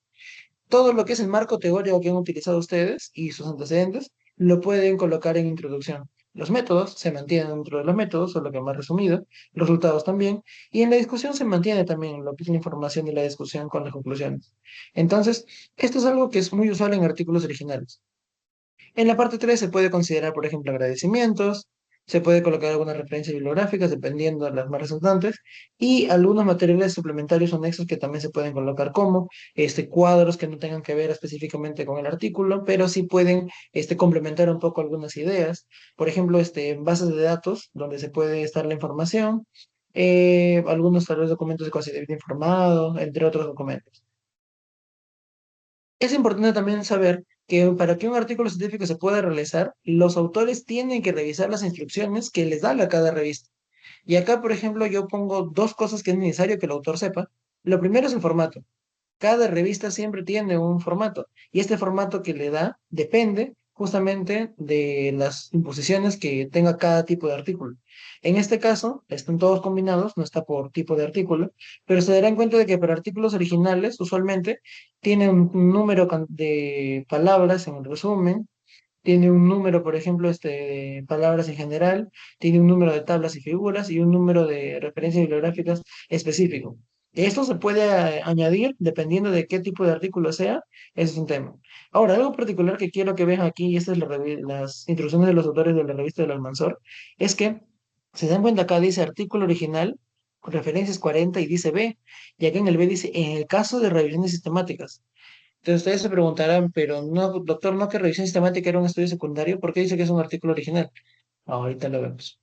todo lo que es el marco teórico que han utilizado ustedes y sus antecedentes, lo pueden colocar en introducción. Los métodos se mantienen dentro de los métodos, o lo que más resumido, los resultados también, y en la discusión se mantiene también lo que es la información de la discusión con las conclusiones. Entonces, esto es algo que es muy usual en artículos originales. En la parte 3 se puede considerar, por ejemplo, agradecimientos, se puede colocar algunas referencias bibliográficas dependiendo de las más resultantes y algunos materiales suplementarios o anexos que también se pueden colocar como cuadros que no tengan que ver específicamente con el artículo, pero sí pueden complementar un poco algunas ideas. Por ejemplo, bases de datos donde se puede estar la información, algunos tal vez documentos de consentimiento informado, entre otros documentos. Es importante también saber que para que un artículo científico se pueda realizar, los autores tienen que revisar las instrucciones que les da la cada revista. Y acá, por ejemplo, yo pongo 2 cosas que es necesario que el autor sepa. Lo primero es el formato. Cada revista siempre tiene un formato y este formato que le da depende justamente de las imposiciones que tenga cada tipo de artículo. En este caso, están todos combinados, no está por tipo de artículo, pero se darán cuenta de que para artículos originales usualmente tiene un número de palabras en el resumen, tiene un número, por ejemplo, de palabras en general, tiene un número de tablas y figuras y un número de referencias bibliográficas específico. Esto se puede añadir dependiendo de qué tipo de artículo sea, ese es un tema. Ahora, algo particular que quiero que vean aquí, y estas es las instrucciones de los autores de la revista del Almanzor, es que se dan cuenta acá, dice artículo original, referencias 40 y dice B, y acá en el B dice, en el caso de revisiones sistemáticas. Entonces ustedes se preguntarán, pero no, doctor, ¿no que revisión sistemática era un estudio secundario? ¿Por qué dice que es un artículo original? Ahorita lo vemos.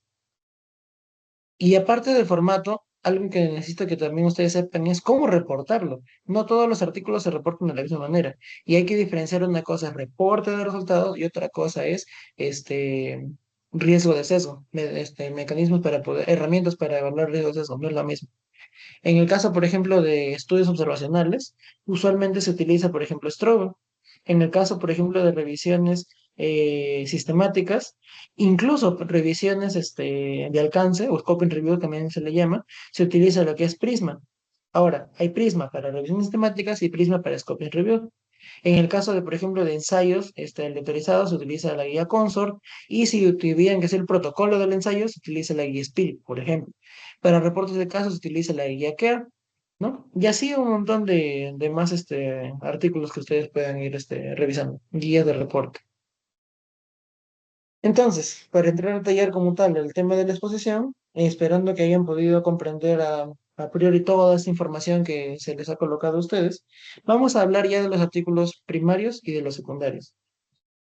Y aparte del formato, algo que necesito que también ustedes sepan es cómo reportarlo. No todos los artículos se reportan de la misma manera. Y hay que diferenciar una cosa es reporte de resultados y otra cosa es este riesgo de sesgo, mecanismos para poder, herramientas para evaluar riesgo de sesgo, no es lo mismo. En el caso, por ejemplo, de estudios observacionales, usualmente se utiliza, por ejemplo, Strobo. En el caso, por ejemplo, de revisiones sistemáticas, incluso revisiones de alcance, o scoping review también se le llama, se utiliza lo que es Prisma. Ahora, hay Prisma para revisiones sistemáticas y Prisma para scoping review. En el caso de, por ejemplo, de ensayos aleatorizados, se utiliza la guía Consort, y si tuvieran que ser el protocolo del ensayo, se utiliza la guía Spirit, por ejemplo. Para reportes de casos, se utiliza la guía CARE, ¿no? Y así un montón de más artículos que ustedes puedan ir revisando, guías de reporte. Entonces, para entrar a detallar como tal el tema de la exposición, esperando que hayan podido comprender a priori toda esta información que se les ha colocado a ustedes, vamos a hablar ya de los artículos primarios y de los secundarios.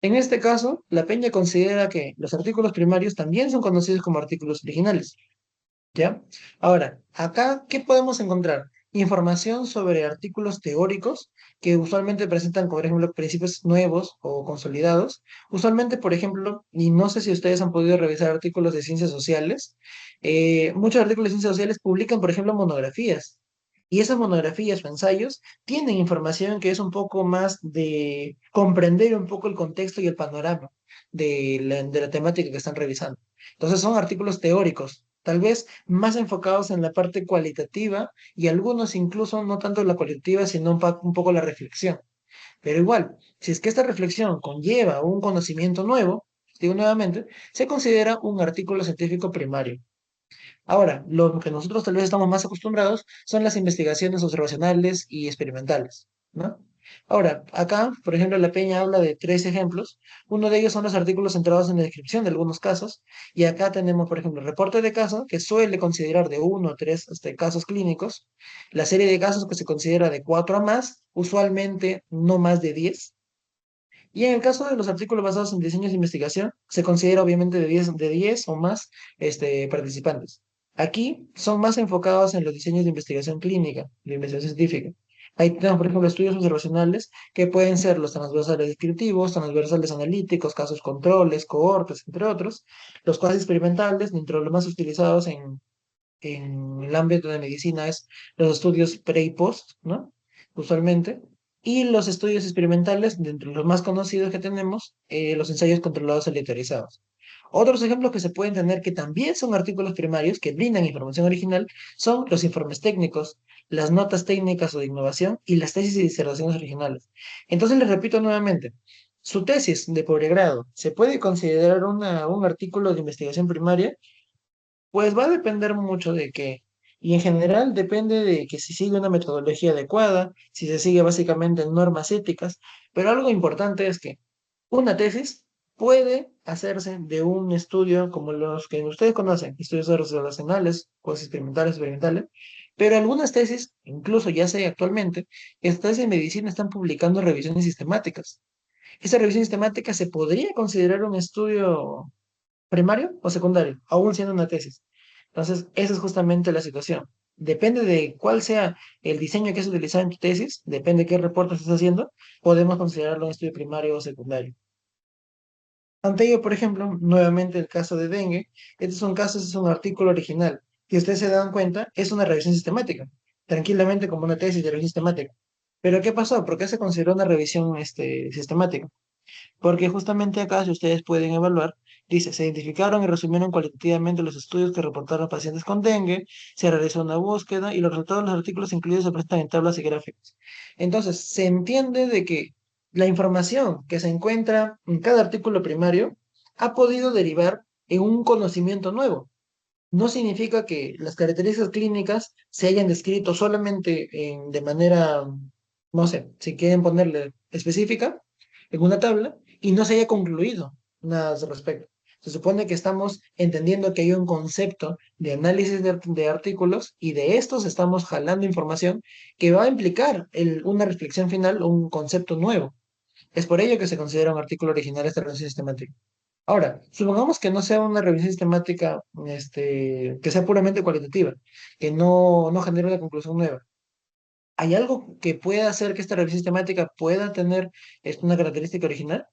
En este caso, la Peña considera que los artículos primarios también son conocidos como artículos originales, ¿ya? Ahora, acá, ¿qué podemos encontrar? Información sobre artículos teóricos que usualmente presentan, por ejemplo, principios nuevos o consolidados. Usualmente, por ejemplo, y no sé si ustedes han podido revisar artículos de ciencias sociales, muchos artículos de ciencias sociales publican, por ejemplo, monografías. Y esas monografías o ensayos tienen información que es un poco más de comprender un poco el contexto y el panorama de la temática que están revisando. Entonces son artículos teóricos, tal vez más enfocados en la parte cualitativa y algunos incluso no tanto la cualitativa, sino un poco la reflexión. Pero igual, si es que esta reflexión conlleva un conocimiento nuevo, digo nuevamente, se considera un artículo científico primario. Ahora, lo que nosotros tal vez estamos más acostumbrados son las investigaciones observacionales y experimentales, ¿no? Ahora, acá, por ejemplo, la Peña habla de tres ejemplos. Uno de ellos son los artículos centrados en la descripción de algunos casos. Y acá tenemos, por ejemplo, el reporte de caso, que suele considerar de uno a tres casos clínicos. La serie de casos que se considera de cuatro a más, usualmente no más de 10. Y en el caso de los artículos basados en diseños de investigación, se considera obviamente de diez o más participantes. Aquí son más enfocados en los diseños de investigación clínica, de investigación científica. Ahí tenemos, por ejemplo, estudios observacionales que pueden ser los transversales descriptivos, transversales analíticos, casos controles, cohortes, entre otros. Los cuasi experimentales, dentro de los más utilizados en el ámbito de medicina, es los estudios pre y post, ¿no? Usualmente. Y los estudios experimentales, de entre los más conocidos que tenemos, los ensayos controlados aleatorizados. Otros ejemplos que se pueden tener que también son artículos primarios que brindan información original son los informes técnicos, las notas técnicas o de innovación y las tesis y disertaciones originales. Entonces les repito nuevamente, su tesis de posgrado se puede considerar un artículo de investigación primaria, pues va a depender mucho de qué. Y en general depende de que si sigue una metodología adecuada, si se sigue básicamente normas éticas, pero algo importante es que una tesis puede hacerse de un estudio como los que ustedes conocen, estudios relacionales, cosas experimentales, pero algunas tesis, incluso ya sé actualmente, estas en medicina están publicando revisiones sistemáticas. Esa revisión sistemática se podría considerar un estudio primario o secundario, aún siendo una tesis. Entonces, esa es justamente la situación. Depende de cuál sea el diseño que es utilizado en tu tesis, depende de qué reporte estás haciendo, podemos considerarlo un estudio primario o secundario. Ante ello, por ejemplo, nuevamente el caso de dengue, este es un caso, este es un artículo original. Si ustedes se dan cuenta, es una revisión sistemática, tranquilamente como una tesis de revisión sistemática. Pero ¿qué pasó? ¿Por qué se consideró una revisión sistemática? Porque justamente acá, si ustedes pueden evaluar, dice, se identificaron y resumieron cualitativamente los estudios que reportaron pacientes con dengue, se realizó una búsqueda y los resultados de los artículos incluidos se presentan en tablas y gráficos. Entonces, se entiende de que la información que se encuentra en cada artículo primario ha podido derivar en un conocimiento nuevo. No significa que las características clínicas se hayan descrito solamente de manera, no sé, si quieren ponerle específica, en una tabla, y no se haya concluido nada al respecto, Se supone que estamos entendiendo que hay un concepto de análisis de artículos y de estos estamos jalando información que va a implicar una reflexión final o un concepto nuevo. Es por ello que se considera un artículo original esta revisión sistemática. Ahora, supongamos que no sea una revisión sistemática, que sea puramente cualitativa, que no genere una conclusión nueva. ¿Hay algo que pueda hacer que esta revisión sistemática pueda tener una característica original?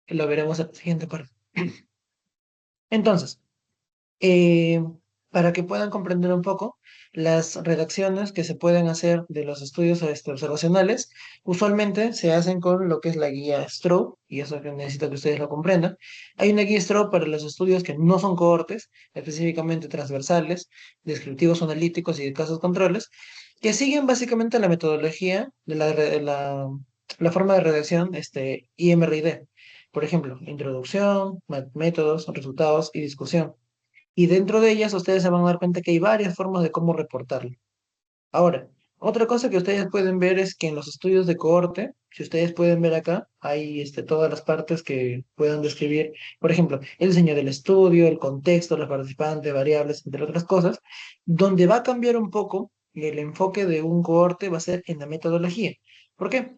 Lo veremos en la siguiente parte. Entonces, eh, para que puedan comprender un poco, las redacciones que se pueden hacer de los estudios observacionales usualmente se hacen con lo que es la guía Stroop, y eso que necesito que ustedes lo comprendan. Hay una guía Stroop para los estudios que no son cohortes, específicamente transversales, descriptivos o analíticos y de casos controles, que siguen básicamente la metodología de la forma de redacción IMRID. Por ejemplo, introducción, métodos, resultados y discusión. Y dentro de ellas ustedes se van a dar cuenta que hay varias formas de cómo reportarlo. Ahora, otra cosa que ustedes pueden ver es que en los estudios de cohorte, si ustedes pueden ver acá, hay todas las partes que puedan describir, por ejemplo, el diseño del estudio, el contexto, los participantes, variables, entre otras cosas, donde va a cambiar un poco el enfoque de un cohorte va a ser en la metodología. ¿Por qué?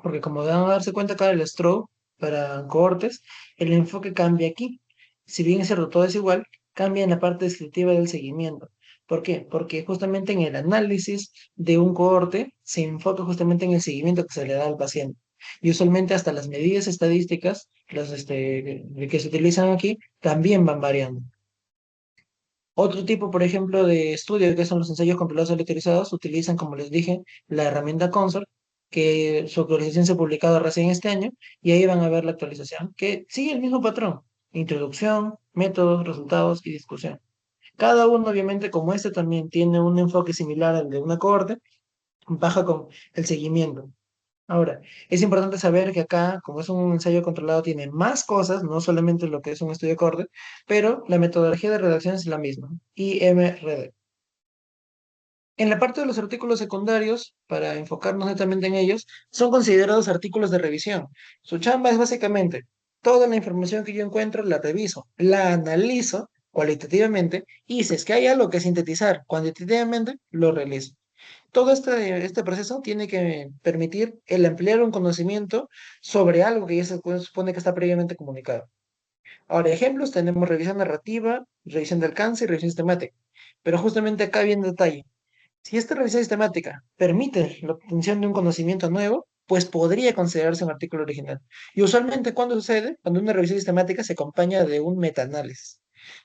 Porque como van a darse cuenta acá, el stroke para cohortes, el enfoque cambia aquí. Si bien es cierto, todo es igual, cambia en la parte descriptiva del seguimiento. ¿Por qué? Porque justamente en el análisis de un cohorte se enfoca justamente en el seguimiento que se le da al paciente. Y usualmente hasta las medidas estadísticas, que se utilizan aquí, también van variando. Otro tipo, por ejemplo, de estudio, que son los ensayos controlados aleatorizados, utilizan, como les dije, la herramienta Consort, que su actualización se ha publicado recién este año, y ahí van a ver la actualización, que sigue el mismo patrón: introducción, métodos, resultados y discusión. Cada uno, obviamente, como este también tiene un enfoque similar al de una cohorte, baja con el seguimiento. Ahora, es importante saber que acá, como es un ensayo controlado, tiene más cosas, no solamente lo que es un estudio acorde, pero la metodología de redacción es la misma, IMRD. En la parte de los artículos secundarios, para enfocarnos netamente en ellos, son considerados artículos de revisión. Su chamba es básicamente toda la información que yo encuentro, la reviso, la analizo cualitativamente y si es que hay algo que sintetizar cuantitativamente, lo realizo. Todo este proceso tiene que permitir el ampliar un conocimiento sobre algo que ya se supone que está previamente comunicado. Ahora, ejemplos, tenemos revisión narrativa, revisión de alcance y revisión sistemática. Pero justamente acá viene el detalle. Si esta revisión sistemática permite la obtención de un conocimiento nuevo, pues podría considerarse un artículo original. Y usualmente, ¿cuándo sucede? Cuando una revisión sistemática se acompaña de un metaanálisis.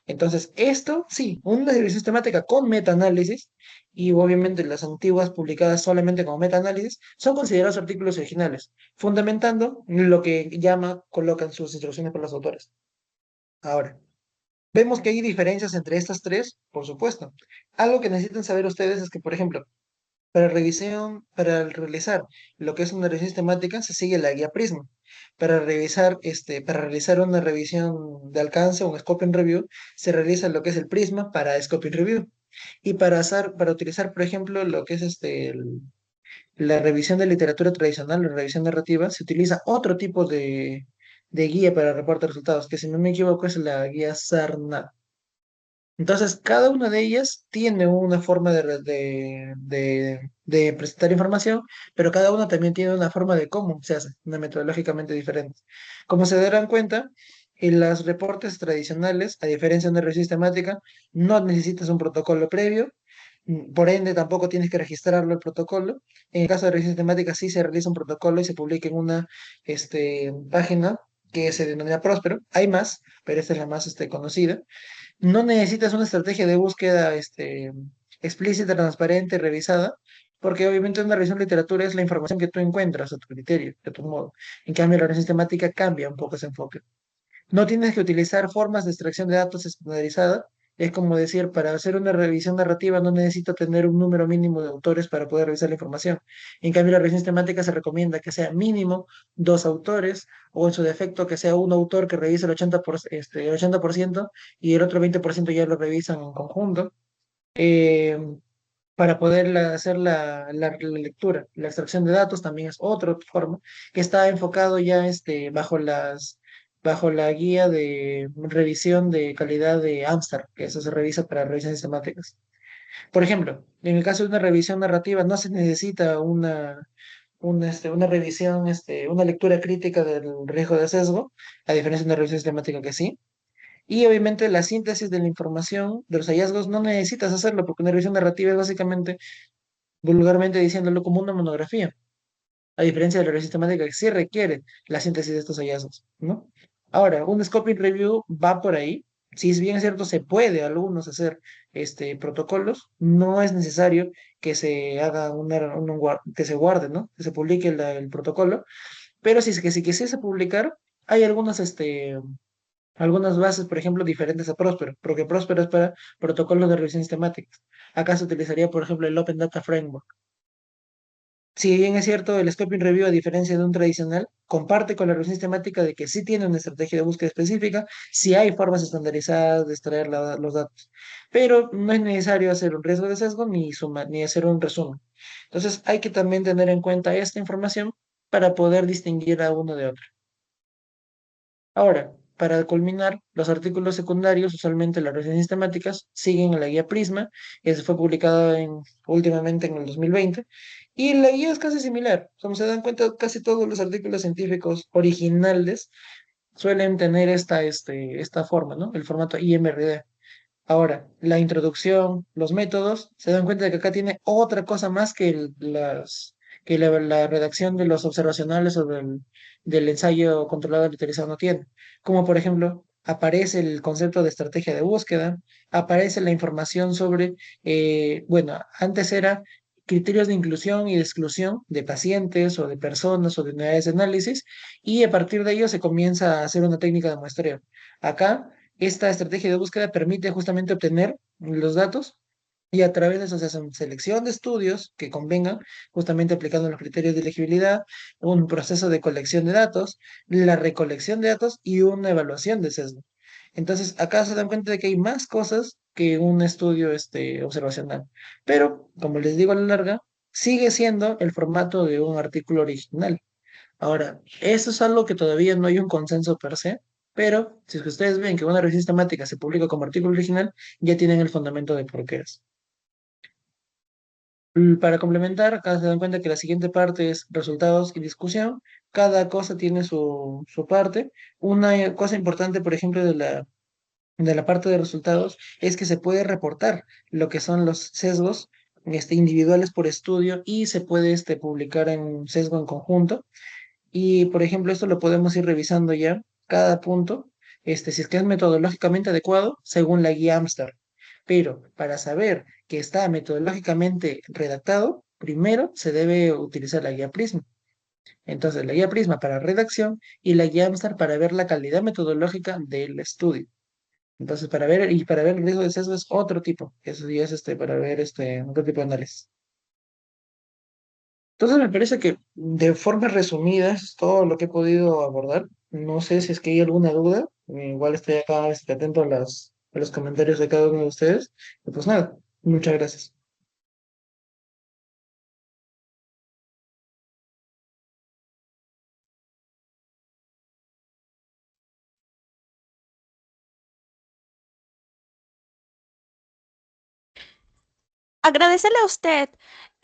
Entonces, esto sí, una revisión sistemática con metaanálisis, y obviamente las antiguas publicadas solamente como metaanálisis, son considerados artículos originales, fundamentando lo que colocan sus instrucciones para los autores. Ahora, vemos que hay diferencias entre estas tres, por supuesto. Algo que necesitan saber ustedes es que, por ejemplo, para realizar lo que es una revisión sistemática, se sigue la guía Prisma. Para realizar una revisión de alcance, un scoping review, se realiza lo que es el Prisma para scoping review. Y para utilizar, por ejemplo, lo que es la revisión de literatura tradicional, la revisión narrativa, se utiliza otro tipo de guía para reporte de resultados, que si no me equivoco es la guía SARNAT. Entonces, cada una de ellas tiene una forma de presentar información, pero cada una también tiene una forma de cómo se hace, una metodológicamente diferente. Como se darán cuenta, en los reportes tradicionales, a diferencia de una revisión sistemática, no necesitas un protocolo previo, por ende tampoco tienes que registrarlo el protocolo. En el caso de revisión sistemática sí se realiza un protocolo y se publica en una página que se denomina Próspero. Hay más, pero esta es la más conocida. No necesitas una estrategia de búsqueda explícita, transparente, revisada, porque obviamente una revisión de literatura es la información que tú encuentras a tu criterio, de tu modo. En cambio, la revisión sistemática cambia un poco ese enfoque. No tienes que utilizar formas de extracción de datos estandarizadas. Es como decir, para hacer una revisión narrativa no necesito tener un número mínimo de autores para poder revisar la información. En cambio, la revisión sistemática se recomienda que sea mínimo dos autores, o en su defecto que sea un autor que revise el 80% y el otro 20% ya lo revisan en conjunto, eh, para poder hacer la lectura. La extracción de datos también es otra forma que está enfocado ya bajo bajo la guía de revisión de calidad de Amstar, que eso se revisa para revisiones sistemáticas. Por ejemplo, en el caso de una revisión narrativa no se necesita una revisión, una lectura crítica del riesgo de sesgo, a diferencia de una revisión sistemática que sí. Y obviamente la síntesis de la información, de los hallazgos, no necesitas hacerlo porque una revisión narrativa es básicamente, vulgarmente diciéndolo, como una monografía, a diferencia de la revisión sistemática que sí requiere la síntesis de estos hallazgos, ¿no? Ahora, un scoping review va por ahí. Si es bien cierto, se puede algunos hacer protocolos, no es necesario que se haga que se guarde, ¿no? Que se publique el protocolo, pero si es que si quisiese publicar, hay algunas bases, por ejemplo, diferentes a Próspero, porque Próspero es para protocolos de revisión sistemática. Acá se utilizaría, por ejemplo, el Open Data Framework. Si bien es cierto, el Scoping Review, a diferencia de un tradicional, comparte con la revisión sistemática de que sí tiene una estrategia de búsqueda específica, sí hay formas estandarizadas de extraer los datos, pero no es necesario hacer un riesgo de sesgo ni hacer un resumen. Entonces, hay que también tener en cuenta esta información para poder distinguir a uno de otro. Ahora, para culminar, los artículos secundarios, usualmente las revisiones sistemáticas, siguen la guía Prisma, que se fue publicada últimamente en el 2020, y la guía es casi similar. Como se dan cuenta, casi todos los artículos científicos originales suelen tener esta forma, ¿no? El formato IMRD. Ahora, la introducción, los métodos, se dan cuenta de que acá tiene otra cosa más que la redacción de los observacionales o del ensayo controlado literizado no tiene. Como por ejemplo, aparece el concepto de estrategia de búsqueda, aparece la información sobre, bueno, antes era criterios de inclusión y de exclusión de pacientes o de personas o de unidades de análisis, y a partir de ello se comienza a hacer una técnica de muestreo. Acá esta estrategia de búsqueda permite justamente obtener los datos y a través de eso se hacen selección de estudios que convengan, justamente aplicando los criterios de elegibilidad, un proceso de colección de datos, la recolección de datos y una evaluación de sesgo. Entonces, acá se dan cuenta de que hay más cosas que un estudio observacional. Pero, como les digo a la larga, sigue siendo el formato de un artículo original. Ahora, eso es algo que todavía no hay un consenso per se, pero si es que ustedes ven que una revista sistemática se publica como artículo original, ya tienen el fundamento de por qué es. Para complementar, acá se dan cuenta que la siguiente parte es resultados y discusión. Cada cosa tiene su parte. Una cosa importante, por ejemplo, de la parte de resultados es que se puede reportar lo que son los sesgos individuales por estudio y se puede publicar en un sesgo en conjunto. Y, por ejemplo, esto lo podemos ir revisando ya, cada punto, si es que es metodológicamente adecuado según la guía Amstar. Pero para saber que está metodológicamente redactado, primero se debe utilizar la guía Prisma. Entonces, la guía Prisma para redacción y la guía Amstar para ver la calidad metodológica del estudio. Entonces, para ver el riesgo de sesgo es otro tipo. Eso ya es para ver otro tipo de análisis. Entonces me parece que de forma resumida es todo lo que he podido abordar. No sé si es que hay alguna duda. Igual estoy acá atento a los comentarios de cada uno de ustedes. Y pues nada, muchas gracias. Agradecerle a usted,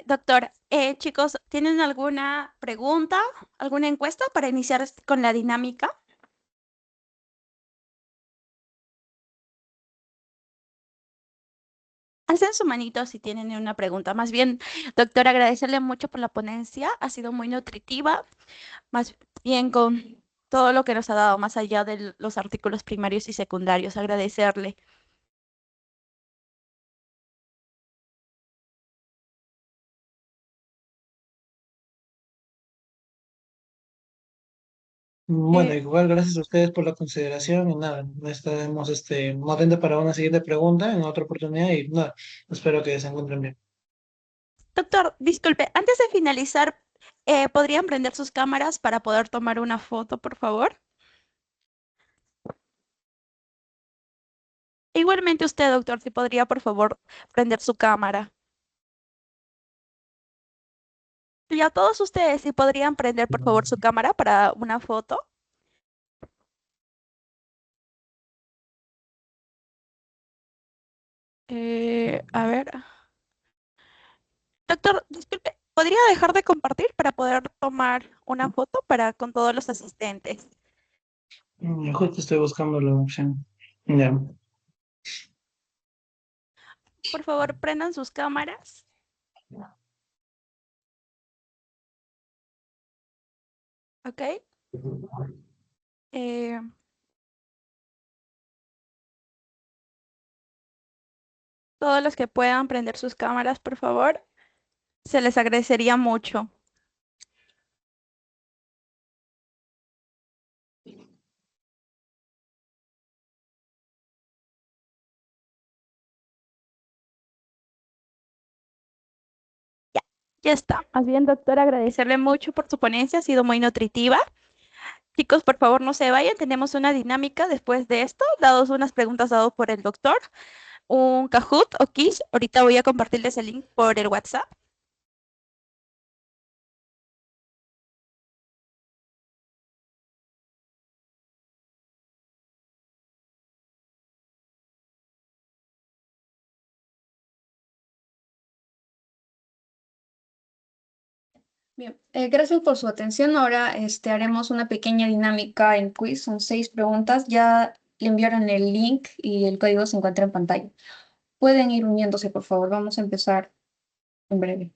doctor. Chicos, ¿tienen alguna pregunta, alguna encuesta para iniciar con la dinámica? Alcen su manito si tienen una pregunta. Más bien, doctor, agradecerle mucho por la ponencia. Ha sido muy nutritiva, más bien con todo lo que nos ha dado, más allá de los artículos primarios y secundarios. Agradecerle. Bueno, Eh, igual gracias a ustedes por la consideración y nada, estaremos muy atentos para una siguiente pregunta en otra oportunidad y nada, espero que se encuentren bien. Doctor, disculpe, antes de finalizar, ¿podrían prender sus cámaras para poder tomar una foto, por favor? Igualmente usted, doctor, si podría, por favor, prender su cámara. Y a todos ustedes, si podrían prender, por favor, su cámara para una foto. A ver. Doctor, disculpe, ¿podría dejar de compartir para poder tomar una foto para con todos los asistentes? Justo estoy buscando la opción. Ya. Por favor, prendan sus cámaras. ¿Ok? Eh, todos los que puedan prender sus cámaras, por favor, se les agradecería mucho. Ya, ya está. Más bien, doctor, agradecerle mucho por su ponencia, ha sido muy nutritiva. Chicos, por favor, no se vayan. Tenemos una dinámica después de esto, dados unas preguntas dadas por el doctor, un Kahoot o Kiss. Ahorita voy a compartirles el link por el WhatsApp. Bien, gracias por su atención. Ahora haremos una pequeña dinámica en quiz. Son 6 preguntas. Ya le enviaron el link y el código se encuentra en pantalla. Pueden ir uniéndose, por favor. Vamos a empezar en breve.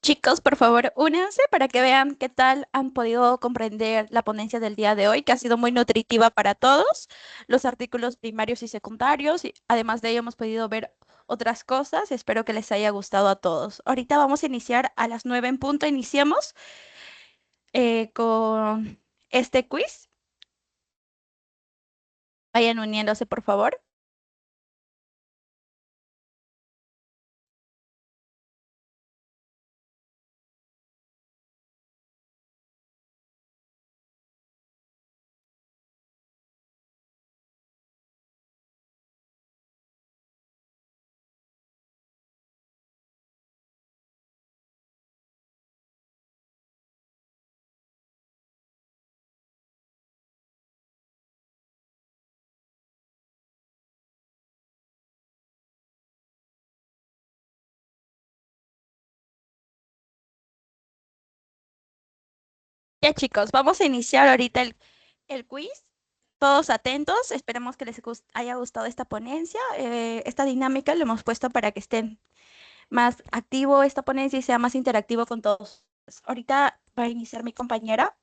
Chicos, por favor, únanse para que vean qué tal han podido comprender la ponencia del día de hoy, que ha sido muy nutritiva para todos, los artículos primarios y secundarios, y además de ello hemos podido ver otras cosas. Espero que les haya gustado a todos. Ahorita vamos a iniciar a las 9 en punto. Iniciemos con este quiz. Vayan uniéndose, por favor. Ya, chicos, vamos a iniciar ahorita el quiz. Todos atentos, esperemos que les haya gustado esta ponencia. Esta dinámica lo hemos puesto para que estén más activo esta ponencia y sea más interactivo con todos. Ahorita va a iniciar mi compañera.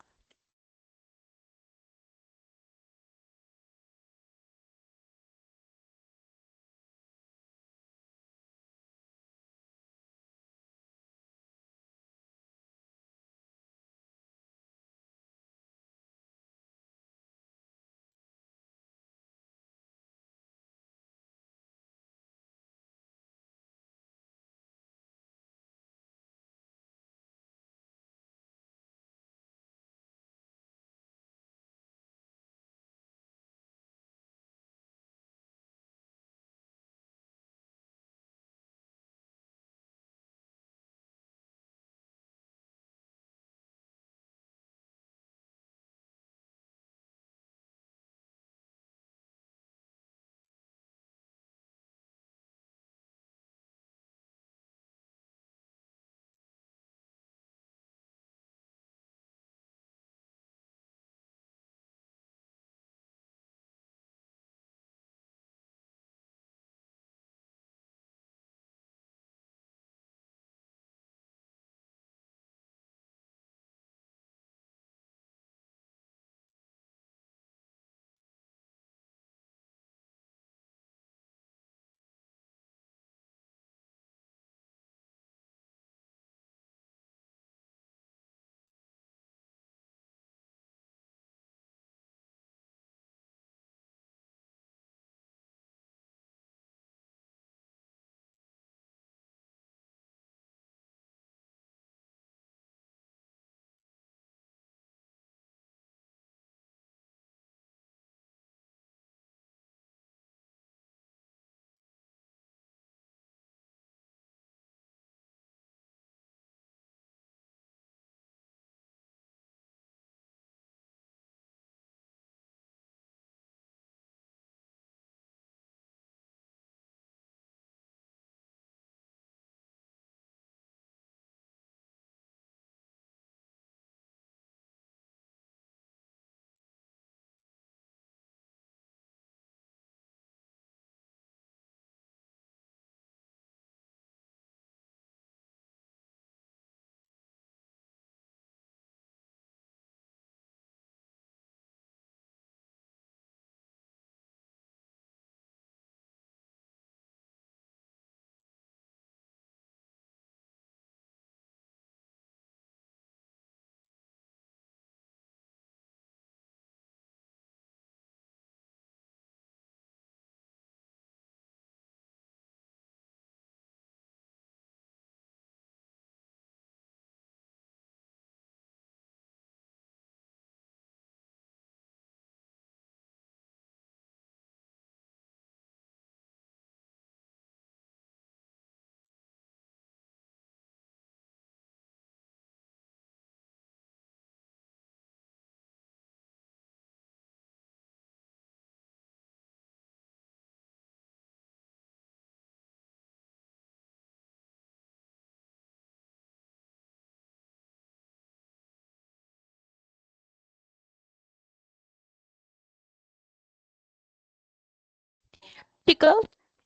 Chicos,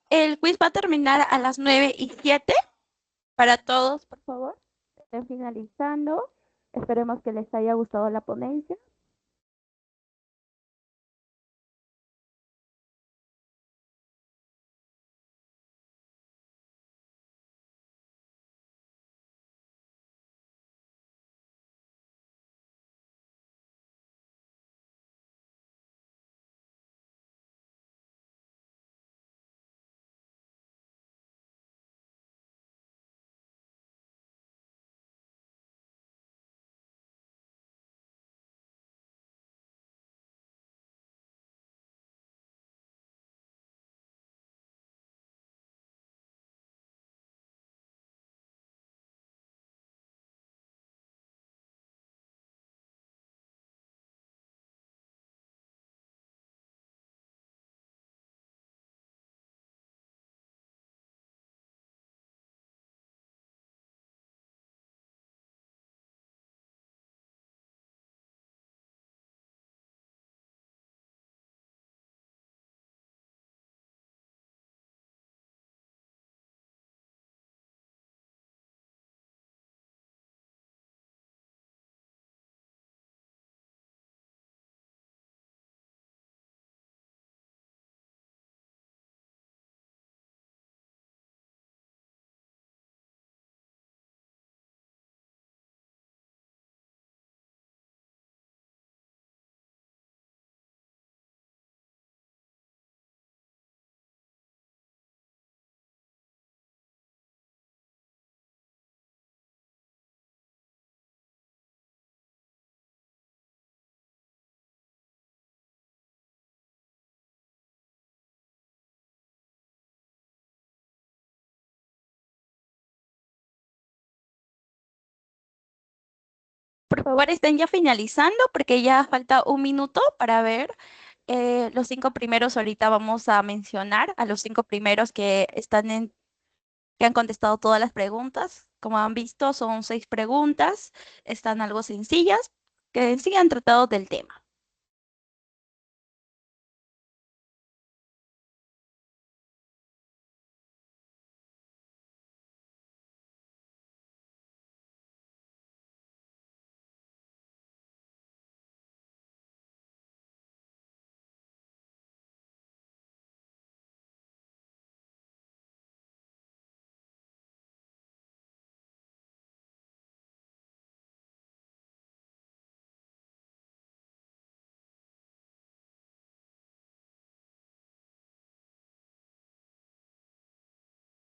el quiz va a terminar a las 9:07. Para todos, por favor, estén finalizando. Esperemos que les haya gustado la ponencia. Por favor, estén ya finalizando porque ya falta un minuto para ver los 5 primeros. Ahorita vamos a mencionar a los 5 primeros que han contestado todas las preguntas. Como han visto, son 6 preguntas, están algo sencillas, que sí han tratado del tema.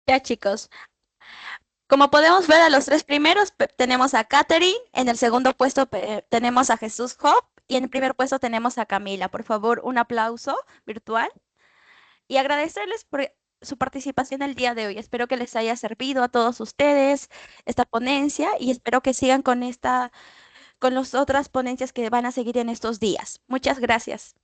Ya, chicos, como podemos ver, a los 3 primeros tenemos a Katherine, en el segundo puesto tenemos a Jesús Hop y en el primer puesto tenemos a Camila. Por favor, un aplauso virtual y agradecerles por su participación el día de hoy. Espero que les haya servido a todos ustedes esta ponencia y espero que sigan con las otras ponencias que van a seguir en estos días. Muchas gracias.